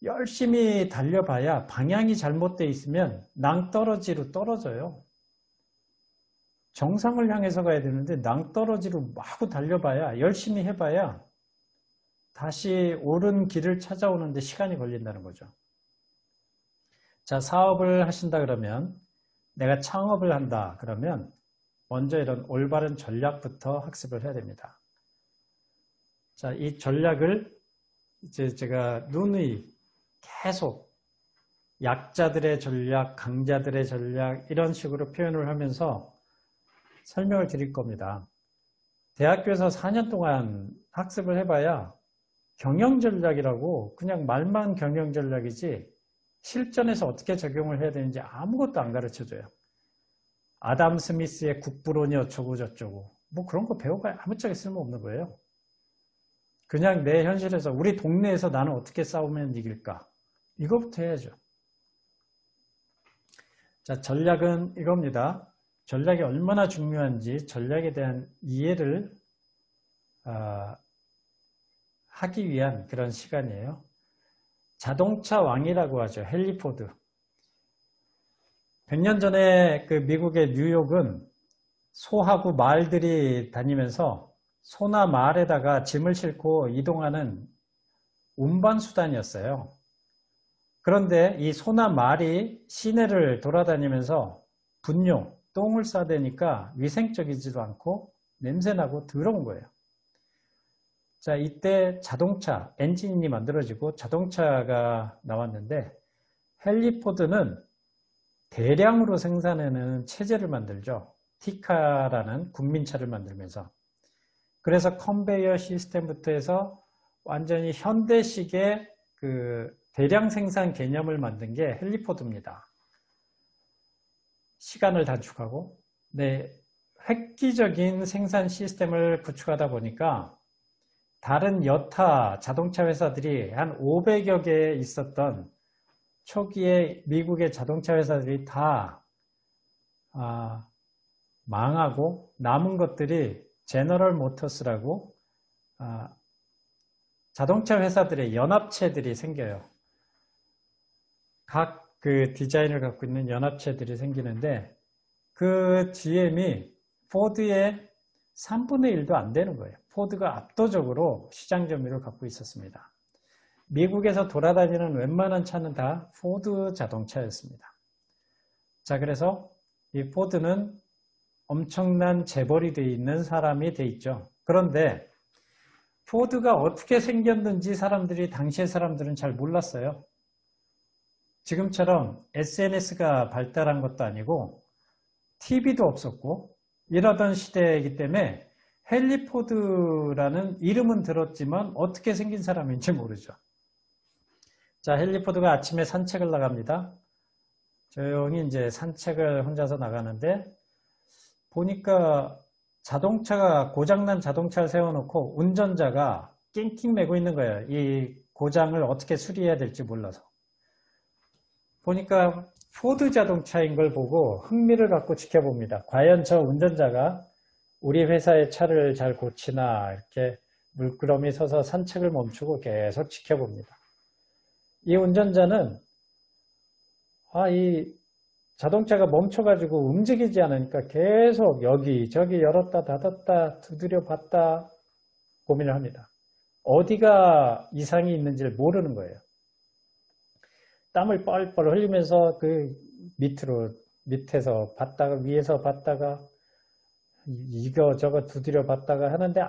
열심히 달려봐야 방향이 잘못되어 있으면 낭떠러지로 떨어져요. 정상을 향해서 가야 되는데 낭떠러지로 마구 달려봐야, 열심히 해봐야 다시 옳은 길을 찾아오는데 시간이 걸린다는 거죠. 자, 사업을 하신다 그러면, 내가 창업을 한다 그러면 먼저 이런 올바른 전략부터 학습을 해야 됩니다. 자, 이 전략을 이제 제가 누누이 계속 약자들의 전략, 강자들의 전략 이런 식으로 표현을 하면서 설명을 드릴 겁니다. 대학교에서 4년 동안 학습을 해봐야 경영전략이라고 그냥 말만 경영전략이지 실전에서 어떻게 적용을 해야 되는지 아무것도 안 가르쳐줘요. 아담 스미스의 국부론이 어쩌고 저쩌고 뭐 그런 거 배워봐야 아무짝에 쓸모없는 거예요. 그냥 내 현실에서 우리 동네에서 나는 어떻게 싸우면 이길까? 이거부터 해야죠. 자, 전략은 이겁니다. 전략이 얼마나 중요한지 전략에 대한 이해를 하기 위한 그런 시간이에요. 자동차 왕이라고 하죠. 헨리 포드. 100년 전에 그 미국의 뉴욕은 소하고 말들이 다니면서 소나 말에다가 짐을 싣고 이동하는 운반수단이었어요. 그런데 이 소나 말이 시내를 돌아다니면서 분뇨, 똥을 싸대니까 위생적이지도 않고 냄새나고 더러운 거예요. 자, 이때 자동차, 엔진이 만들어지고 자동차가 나왔는데 헨리 포드는 대량으로 생산하는 체제를 만들죠. 티카라는 국민차를 만들면서. 그래서 컨베이어 시스템부터 해서 완전히 현대식의 그 대량 생산 개념을 만든 게 헨리 포드입니다. 시간을 단축하고, 획기적인 생산 시스템을 구축하다 보니까 다른 여타 자동차 회사들이 한 500여 개 있었던 초기에 미국의 자동차 회사들이 다 망하고 남은 것들이 제너럴 모터스라고 자동차 회사들의 연합체들이 생겨요. 각 그 디자인을 갖고 있는 연합체들이 생기는데 그 GM이 포드의 3분의 1도 안 되는 거예요. 포드가 압도적으로 시장 점유율을 갖고 있었습니다. 미국에서 돌아다니는 웬만한 차는 다 포드 자동차였습니다. 자, 그래서 이 포드는 엄청난 재벌이 돼 있는 사람이 돼 있죠. 그런데 포드가 어떻게 생겼는지 당시의 사람들은 잘 몰랐어요. 지금처럼 SNS가 발달한 것도 아니고 TV도 없었고 이러던 시대이기 때문에 헨리 포드라는 이름은 들었지만 어떻게 생긴 사람인지 모르죠. 자, 헨리 포드가 아침에 산책을 나갑니다. 조용히 이제 산책을 혼자서 나가는데 보니까 자동차가 고장난 자동차를 세워놓고 운전자가 낑낑 매고 있는 거예요. 이 고장을 어떻게 수리해야 될지 몰라서. 보니까 포드 자동차인 걸 보고 흥미를 갖고 지켜봅니다. 과연 저 운전자가 우리 회사의 차를 잘 고치나 이렇게 물끄러미 서서 산책을 멈추고 계속 지켜봅니다. 이 운전자는 이 자동차가 멈춰가지고 움직이지 않으니까 계속 여기저기 열었다 닫았다 두드려 봤다 고민을 합니다. 어디가 이상이 있는지를 모르는 거예요. 땀을 뻘뻘 흘리면서 그 밑에서 봤다가 위에서 봤다가 이거저거 두드려 봤다가 하는데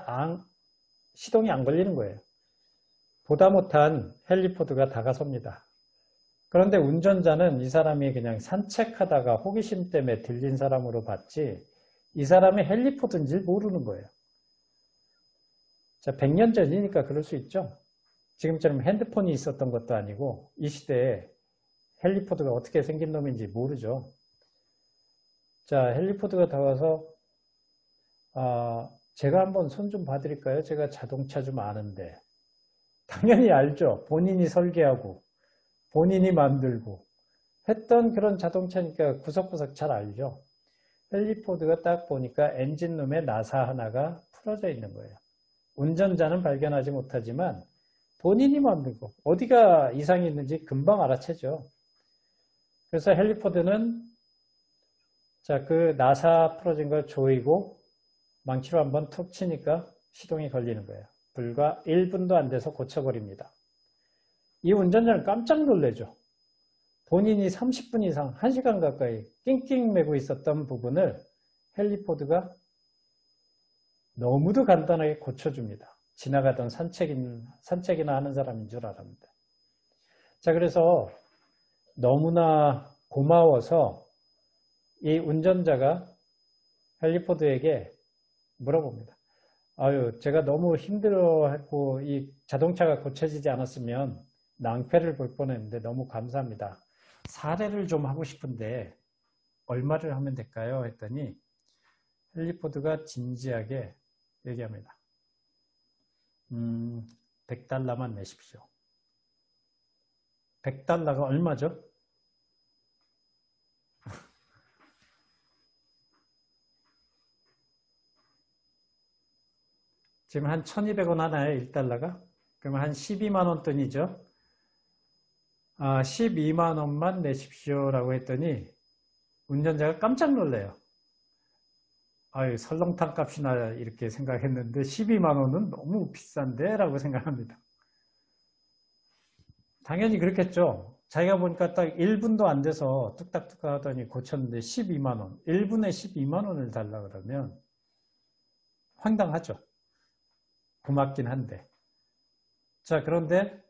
시동이 안 걸리는 거예요. 보다 못한 헨리 포드가 다가섭니다. 그런데 운전자는 이 사람이 그냥 산책하다가 호기심 때문에 들린 사람으로 봤지 이 사람이 헨리 포드인지 모르는 거예요. 자, 100년 전이니까 그럴 수 있죠. 지금처럼 핸드폰이 있었던 것도 아니고 이 시대에 헨리 포드가 어떻게 생긴 놈인지 모르죠. 자, 헨리 포드가 다가와서 제가 한번 손 좀 봐드릴까요? 제가 자동차 좀 아는데. 당연히 알죠. 본인이 설계하고 본인이 만들고 했던 그런 자동차니까 구석구석 잘 알죠. 헨리 포드가 딱 보니까 엔진룸에 나사 하나가 풀어져 있는 거예요. 운전자는 발견하지 못하지만 본인이 만든 거 어디가 이상이 있는지 금방 알아채죠. 그래서 헨리 포드는 그 나사 풀어진 걸 조이고 망치로 한번 툭 치니까 시동이 걸리는 거예요. 불과 1분도 안 돼서 고쳐버립니다. 이 운전자는 깜짝 놀래죠. 본인이 30분 이상, 1시간 가까이 낑낑 매고 있었던 부분을 헨리 포드가 너무도 간단하게 고쳐줍니다. 지나가던 산책이나 하는 사람인 줄 알았는데. 자, 그래서 너무나 고마워서 이 운전자가 헨리 포드에게 물어봅니다. 제가 너무 힘들어했고 이 자동차가 고쳐지지 않았으면 낭패를 볼 뻔했는데 너무 감사합니다. 사례를 좀 하고 싶은데 얼마를 하면 될까요? 했더니 헨리 포드가 진지하게 얘기합니다. 100달러만 내십시오. 100달러가 얼마죠? 지금 한 1200원 하나요? 1달러가? 그러면 한 12만 원 돈이죠? 12만 원만 내십시오 라고 했더니 운전자가 깜짝 놀래요. 설렁탕 값이나 이렇게 생각했는데 12만 원은 너무 비싼데? 라고 생각합니다. 당연히 그렇겠죠. 자기가 보니까 딱 1분도 안 돼서 뚝딱뚝딱 하더니 고쳤는데 12만 원. 1분에 12만 원을 달라 그러면 황당하죠. 고맙긴 한데. 자, 그런데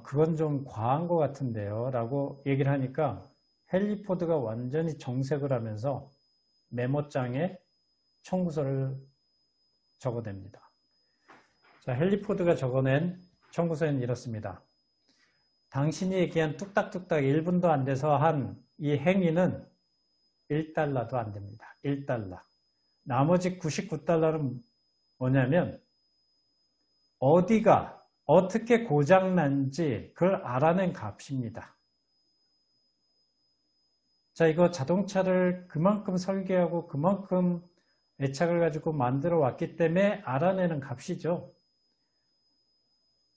그건 좀 과한 것 같은데요 라고 얘기를 하니까 헨리 포드가 완전히 정색을 하면서 메모장에 청구서를 적어냅니다. 자, 헨리 포드가 적어낸 청구서는 이렇습니다. 당신이 얘기한 뚝딱뚝딱 1분도 안 돼서 한 이 행위는 1달러도 안 됩니다. 1달러. 나머지 99달러는 뭐냐면 어디가 어떻게 고장난지 그걸 알아낸 값입니다. 자, 이거 자동차를 그만큼 설계하고 그만큼 애착을 가지고 만들어 왔기 때문에 알아내는 값이죠.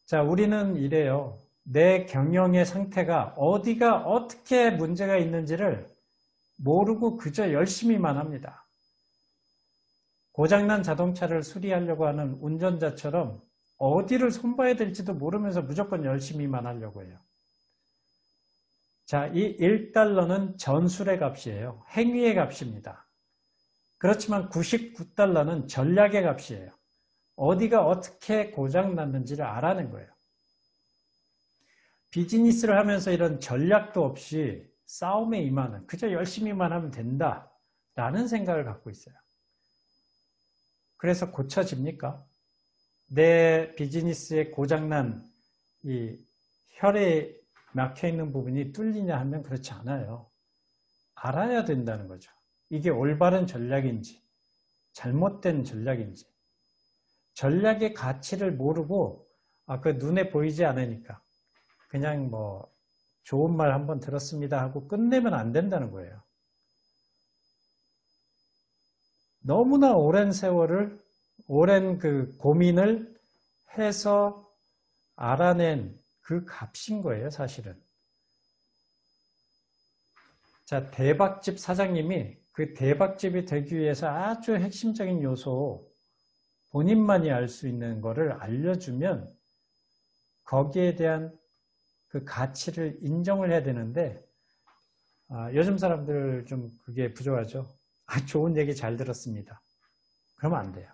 자, 우리는 이래요. 내 경영의 상태가 어디가 어떻게 문제가 있는지를 모르고 그저 열심히만 합니다. 고장난 자동차를 수리하려고 하는 운전자처럼 어디를 손봐야 될지도 모르면서 무조건 열심히만 하려고 해요. 자, 이 1달러는 전술의 값이에요. 행위의 값입니다. 그렇지만 99달러는 전략의 값이에요. 어디가 어떻게 고장났는지를 알아낸 거예요. 비즈니스를 하면서 이런 전략도 없이 싸움에 임하는, 그저 열심히만 하면 된다 라는 생각을 갖고 있어요. 그래서 고쳐집니까? 내 비즈니스에 고장난 이 혈에 막혀있는 부분이 뚫리냐 하면 그렇지 않아요. 알아야 된다는 거죠. 이게 올바른 전략인지 잘못된 전략인지. 전략의 가치를 모르고 그 눈에 보이지 않으니까 그냥 뭐 좋은 말 한번 들었습니다 하고 끝내면 안 된다는 거예요. 너무나 오랜 세월을, 오랜 그 고민을 해서 알아낸 그 값인 거예요, 사실은. 자, 대박집 사장님이 그 대박집이 되기 위해서 아주 핵심적인 요소, 본인만이 알 수 있는 거를 알려주면 거기에 대한 그 가치를 인정을 해야 되는데, 요즘 사람들 좀 그게 부족하죠. 좋은 얘기 잘 들었습니다. 그러면 안 돼요.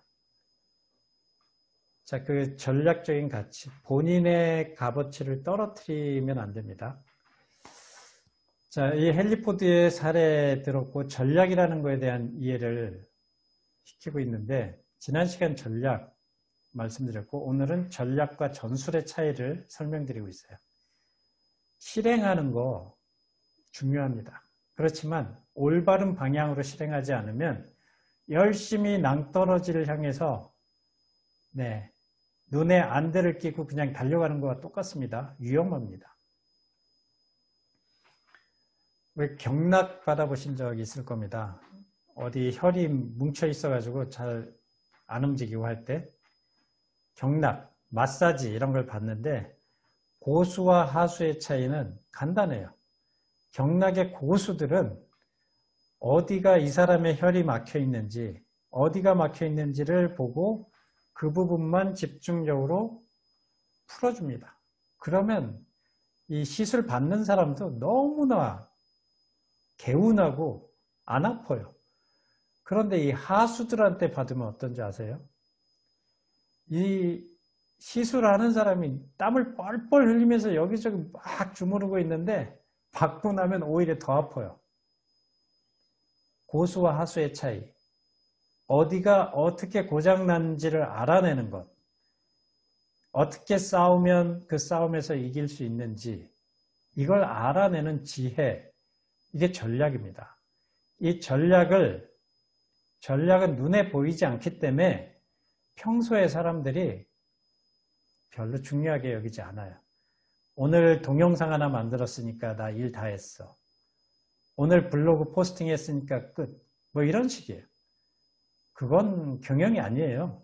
자, 그 전략적인 가치, 본인의 값어치를 떨어뜨리면 안 됩니다. 자, 이 헨리 포드의 사례 들었고 전략이라는 거에 대한 이해를 시키고 있는데, 지난 시간 전략 말씀드렸고 오늘은 전략과 전술의 차이를 설명드리고 있어요. 실행하는 거 중요합니다. 그렇지만 올바른 방향으로 실행하지 않으면 열심히 낭떠러지를 향해서 눈에 안대를 끼고 그냥 달려가는 것과 똑같습니다. 위험합니다. 왜 경락 받아보신 적 있을 겁니다. 어디 혈이 뭉쳐 있어가지고 잘 안 움직이고 할 때 경락, 마사지 이런 걸 받는데 고수와 하수의 차이는 간단해요. 경락의 고수들은 어디가 이 사람의 혈이 막혀 있는지, 어디가 막혀 있는지를 보고 그 부분만 집중적으로 풀어줍니다. 그러면 이 시술 받는 사람도 너무나 개운하고 안 아파요. 그런데 이 하수들한테 받으면 어떤지 아세요? 이 시술하는 사람이 땀을 뻘뻘 흘리면서 여기저기 막 주무르고 있는데 받고 나면 오히려 더 아파요. 고수와 하수의 차이. 어디가 어떻게 고장난지를 알아내는 것. 어떻게 싸우면 그 싸움에서 이길 수 있는지. 이걸 알아내는 지혜. 이게 전략입니다. 이 전략은 눈에 보이지 않기 때문에 평소에 사람들이 별로 중요하게 여기지 않아요. 오늘 동영상 하나 만들었으니까 나 일 다 했어. 오늘 블로그 포스팅 했으니까 끝. 뭐 이런 식이에요. 그건 경영이 아니에요.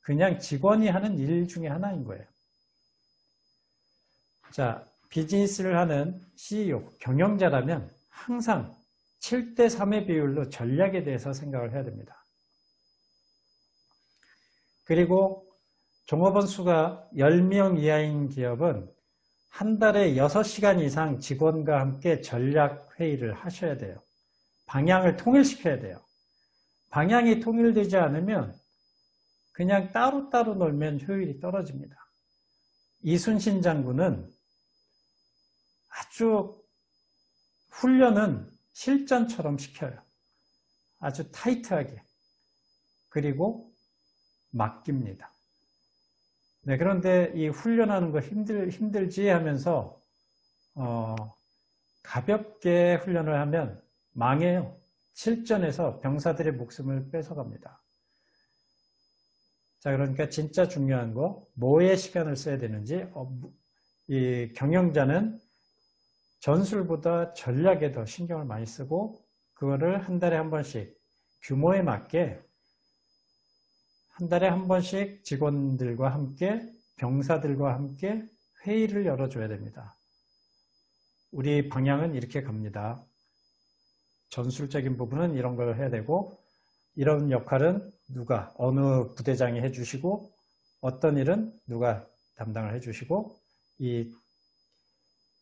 그냥 직원이 하는 일 중에 하나인 거예요. 자, 비즈니스를 하는 CEO, 경영자라면 항상 7대3의 비율로 전략에 대해서 생각을 해야 됩니다. 그리고 종업원 수가 10명 이하인 기업은 한 달에 6시간 이상 직원과 함께 전략 회의를 하셔야 돼요. 방향을 통일시켜야 돼요. 방향이 통일되지 않으면 그냥 따로따로 놀면 효율이 떨어집니다. 이순신 장군은 아주 훈련은 실전처럼 시켜요. 아주 타이트하게. 그리고 맡깁니다. 네, 그런데 이 훈련하는 거 힘들지 하면서 가볍게 훈련을 하면 망해요. 실전에서 병사들의 목숨을 뺏어갑니다. 자, 그러니까 진짜 중요한 거, 뭐에 시간을 써야 되는지, 이 경영자는 전술보다 전략에 더 신경을 많이 쓰고, 그거를 한 달에 한 번씩 규모에 맞게 한 달에 한 번씩 직원들과 함께, 병사들과 함께 회의를 열어줘야 됩니다. 우리 방향은 이렇게 갑니다. 전술적인 부분은 이런 걸 해야 되고, 이런 역할은 누가, 어느 부대장이 해주시고, 어떤 일은 누가 담당을 해주시고, 이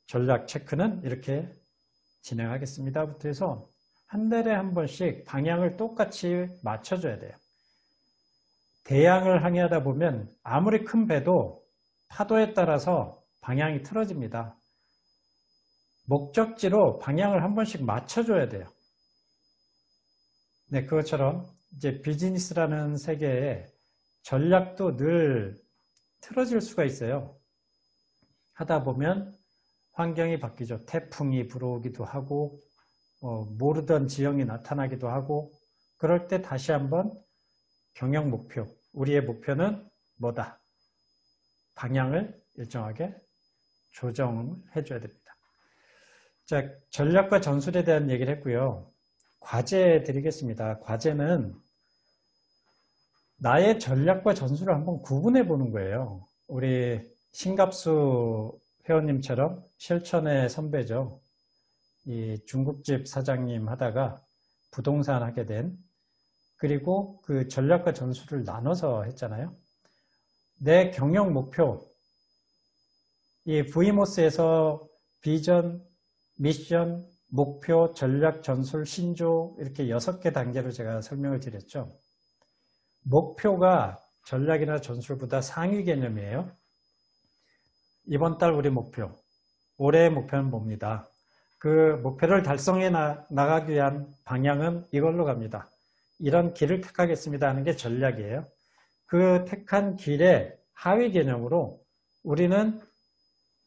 전략 체크는 이렇게 진행하겠습니다부터 해서 한 달에 한 번씩 방향을 똑같이 맞춰줘야 돼요. 대양을 항해하다 보면 아무리 큰 배도 파도에 따라서 방향이 틀어집니다. 목적지로 방향을 한 번씩 맞춰줘야 돼요. 네, 그것처럼 이제 비즈니스라는 세계에 전략도 늘 틀어질 수가 있어요. 하다 보면 환경이 바뀌죠. 태풍이 불어오기도 하고 모르던 지형이 나타나기도 하고 그럴 때 다시 한번 경영 목표, 우리의 목표는 뭐다? 방향을 일정하게 조정해 줘야 됩니다. 자, 전략과 전술에 대한 얘기를 했고요. 과제 드리겠습니다. 과제는 나의 전략과 전술을 한번 구분해 보는 거예요. 우리 신갑수 회원님처럼 실천의 선배죠. 이 중국집 사장님 하다가 부동산 하게 된, 그리고 그 전략과 전술을 나눠서 했잖아요. 내 경영 목표, 이 VMOS에서 비전, 미션, 목표, 전략, 전술, 신조 이렇게 6개 단계로 제가 설명을 드렸죠. 목표가 전략이나 전술보다 상위 개념이에요. 이번 달 우리 목표, 올해의 목표는 뭡니다. 그 목표를 달성해 나가기 위한 방향은 이걸로 갑니다. 이런 길을 택하겠습니다 하는 게 전략이에요. 그 택한 길의 하위 개념으로 우리는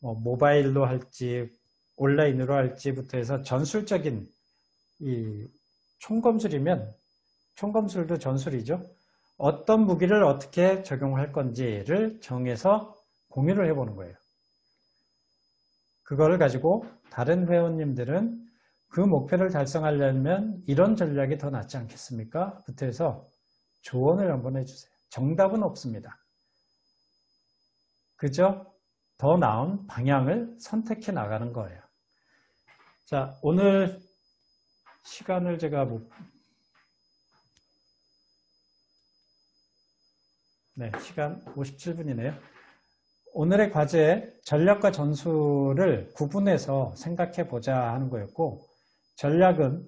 모바일로 할지 온라인으로 할지부터 해서 전술적인 이 총검술이면 총검술도 전술이죠. 어떤 무기를 어떻게 적용할 건지를 정해서 공유를 해보는 거예요. 그거를 가지고 다른 회원님들은 그 목표를 달성하려면 이런 전략이 더 낫지 않겠습니까? 부터 해서 조언을 한번 해주세요. 정답은 없습니다. 그저 더 나은 방향을 선택해 나가는 거예요. 자, 오늘 시간을 제가 시간 57분이네요. 오늘의 과제 전략과 전술을 구분해서 생각해 보자 하는 거였고, 전략은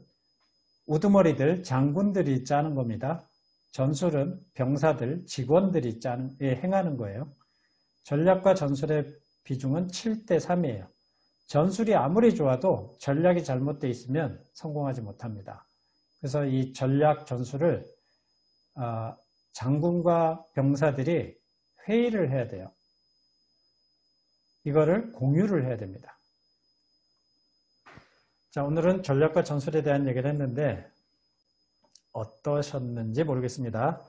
우두머리들, 장군들이 짜는 겁니다. 전술은 병사들, 직원들이 행하는 거예요. 전략과 전술의 비중은 7대 3이에요. 전술이 아무리 좋아도 전략이 잘못되어 있으면 성공하지 못합니다. 그래서 이 전략, 전술을 장군과 병사들이 회의를 해야 돼요. 이거를 공유를 해야 됩니다. 자, 오늘은 전략과 전술에 대한 얘기를 했는데 어떠셨는지 모르겠습니다.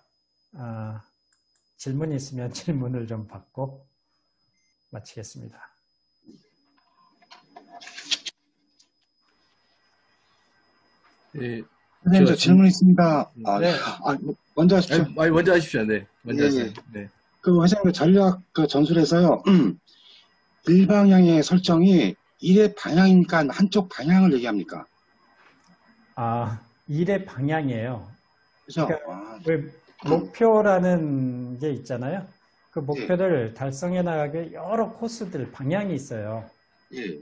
질문이 있으면 질문을 좀 받고 마치겠습니다. 네, 선생님, 저 질문 있습니다. 네. 먼저 하십시오. 먼저 하십시오. 네, 먼저 하세요. 예. 네. 선생님, 전략 전술에서요, 일방향의 설정이 일의 방향이니까 한쪽 방향을 얘기합니까? 일의 방향이에요. 그죠? 그러니까 목표라는 게 있잖아요. 그 목표를 달성해 나가기 여러 코스들, 방향이 있어요. 예.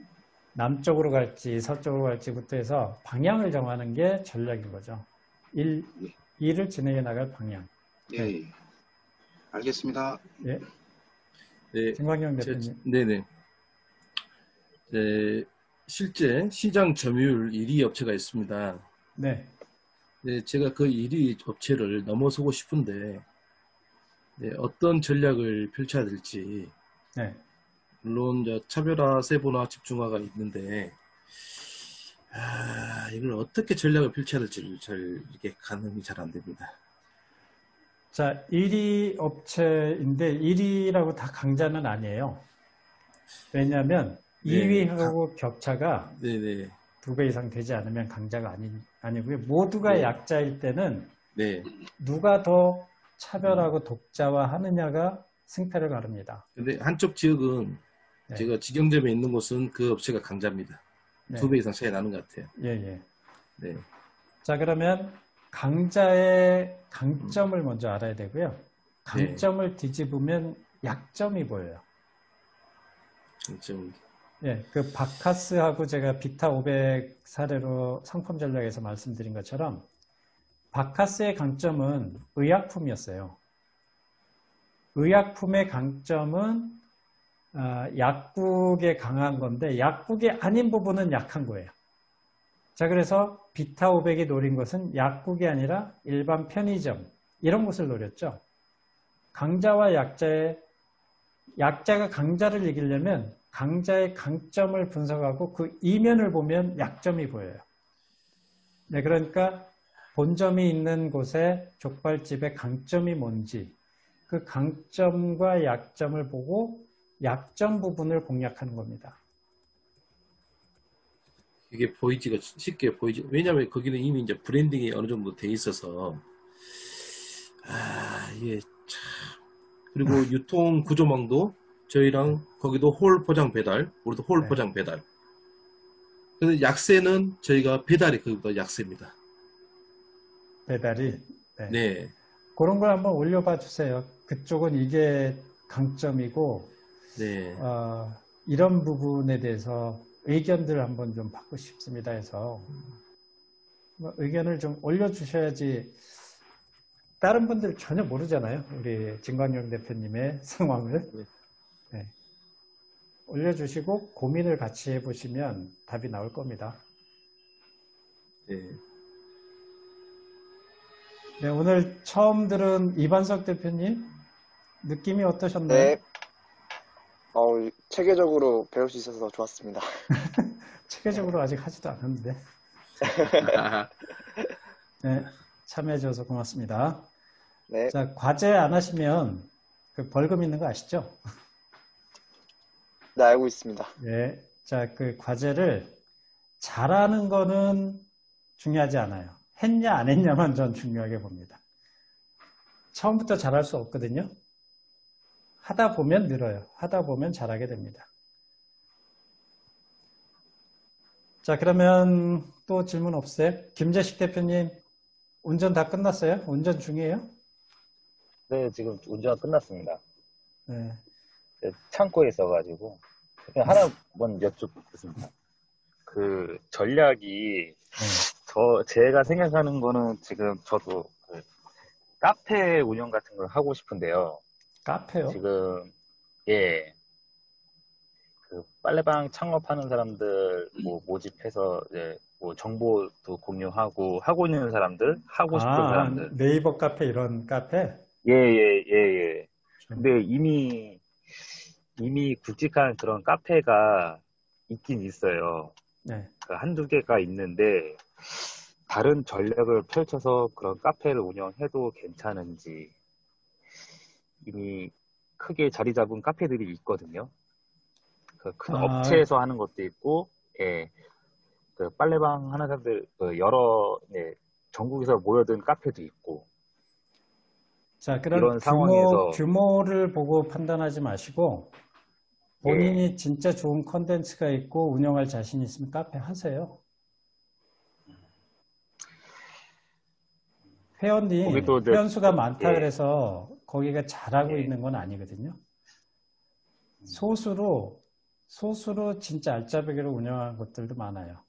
남쪽으로 갈지 서쪽으로 갈지부터 해서 방향을 정하는 게 전략인 거죠. 일을 진행해 나갈 방향. 예. 알겠습니다. 예. 네. 김광영 대표님. 네네. 실제 시장 점유율 1위 업체가 있습니다. 네. 네, 제가 그 1위 업체를 넘어서고 싶은데, 네, 어떤 전략을 펼쳐야 될지. 네. 물론 차별화, 세분화, 집중화가 있는데, 이걸 어떻게 전략을 펼쳐야 될지 이게 가늠이 잘 안 됩니다. 자, 1위 업체인데 1위라고 다 강자는 아니에요. 왜냐하면 네. 2위하고 격차가 네네. 2배 이상 되지 않으면 강자가 아니고요. 모두가 네. 약자일 때는 네. 누가 더 차별하고 독자화하느냐가 승패를 가릅니다. 근데 한쪽 지역은 네. 제가 직영점에 있는 곳은 그 업체가 강자입니다. 네. 2배 이상 차이 나는 것 같아요. 예. 네. 자, 그러면 강자의 강점을 먼저 알아야 되고요. 강점을 뒤집으면 약점이 보여요. 강점. 예, 그 바카스하고 제가 비타 500 사례로 상품 전략에서 말씀드린 것처럼 바카스의 강점은 의약품이었어요. 의약품의 강점은 약국에 강한 건데 약국이 아닌 부분은 약한 거예요. 자, 그래서 비타 500이 노린 것은 약국이 아니라 일반 편의점 이런 곳을 노렸죠. 강자와 약자가 강자를 이기려면 강자의 강점을 분석하고 그 이면을 보면 약점이 보여요. 네, 그러니까 본점이 있는 곳에 족발집의 강점이 뭔지 그 강점과 약점을 보고 약점 부분을 공략하는 겁니다. 이게 보이지가 쉽게 보이지. 왜냐하면 거기는 이미 이제 브랜딩이 어느 정도 돼 있어서 이게 참. 그리고 유통 구조망도 저희랑 거기도 홀 포장 배달, 우리도 홀 네. 포장 배달. 근데 약세는 저희가 배달이 거기보다 약세입니다. 배달이. 네. 네, 그런 걸 한번 올려봐 주세요. 그쪽은 이게 강점이고 네, 이런 부분에 대해서 의견들을 한번 좀 받고 싶습니다 해서 의견을 좀 올려주셔야지 다른 분들 전혀 모르잖아요. 우리 진광용 대표님의 상황을. 네. 올려주시고 고민을 같이 해보시면 답이 나올 겁니다. 네. 네, 오늘 처음 들은 이반석 대표님 느낌이 어떠셨나요? 네. 체계적으로 배울 수 있어서 좋았습니다. 체계적으로 아직 하지도 않았는데. 네, 참여해 주셔서 고맙습니다. 네. 자, 과제 안 하시면 그 벌금 있는 거 아시죠? 네, 알고 있습니다. 네. 자, 그 과제를 잘하는 거는 중요하지 않아요. 했냐 안 했냐만 전 중요하게 봅니다. 처음부터 잘할 수 없거든요. 하다 보면 늘어요. 하다 보면 잘하게 됩니다. 자, 그러면 또 질문 없어요? 김재식 대표님, 운전 다 끝났어요? 운전 중이에요? 네, 지금 운전 끝났습니다. 네. 창고에 있어가지고 그냥 하나 먼저 여쭙겠습니다. 그 전략이 제가 생각하는 거는 지금 저도 그 카페 운영 같은 걸 하고 싶은데요. 카페요? 지금 예, 그 빨래방 창업하는 사람들 뭐 모집해서 이제 뭐 정보도 공유하고 하고 있는 사람들, 하고 싶은 사람들. 네이버 카페 이런 카페? 예. 근데 이미 굵직한 그런 카페가 있긴 있어요. 네. 한두 개가 있는데 다른 전략을 펼쳐서 그런 카페를 운영해도 괜찮은지. 이미 크게 자리 잡은 카페들이 있거든요. 그 큰 업체에서 하는 것도 있고, 예, 그 빨래방 하는 사람들 여러 전국에서 모여든 카페도 있고. 자, 그럼 이런 상황에서 규모를 보고 판단하지 마시고 본인이 진짜 좋은 컨텐츠가 있고 운영할 자신 있으면 카페 하세요. 회원수가 많다 그래서 거기가 잘하고 있는 건 아니거든요. 소수로 진짜 알짜배기로 운영하는 것들도 많아요.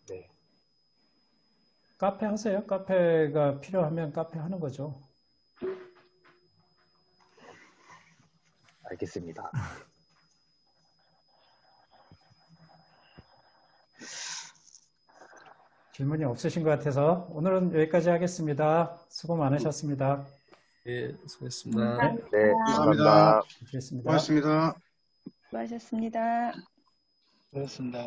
네. 카페 하세요. 카페가 필요하면 카페 하는 거죠. 알겠습니다. 질문이 없으신 것 같아서 오늘은 여기까지 하겠습니다. 수고 많으셨습니다. 네, 수고했습니다. 네, 감사합니다. 고맙습니다. 고맙습니다. 수고하셨습니다. 그렇습니다.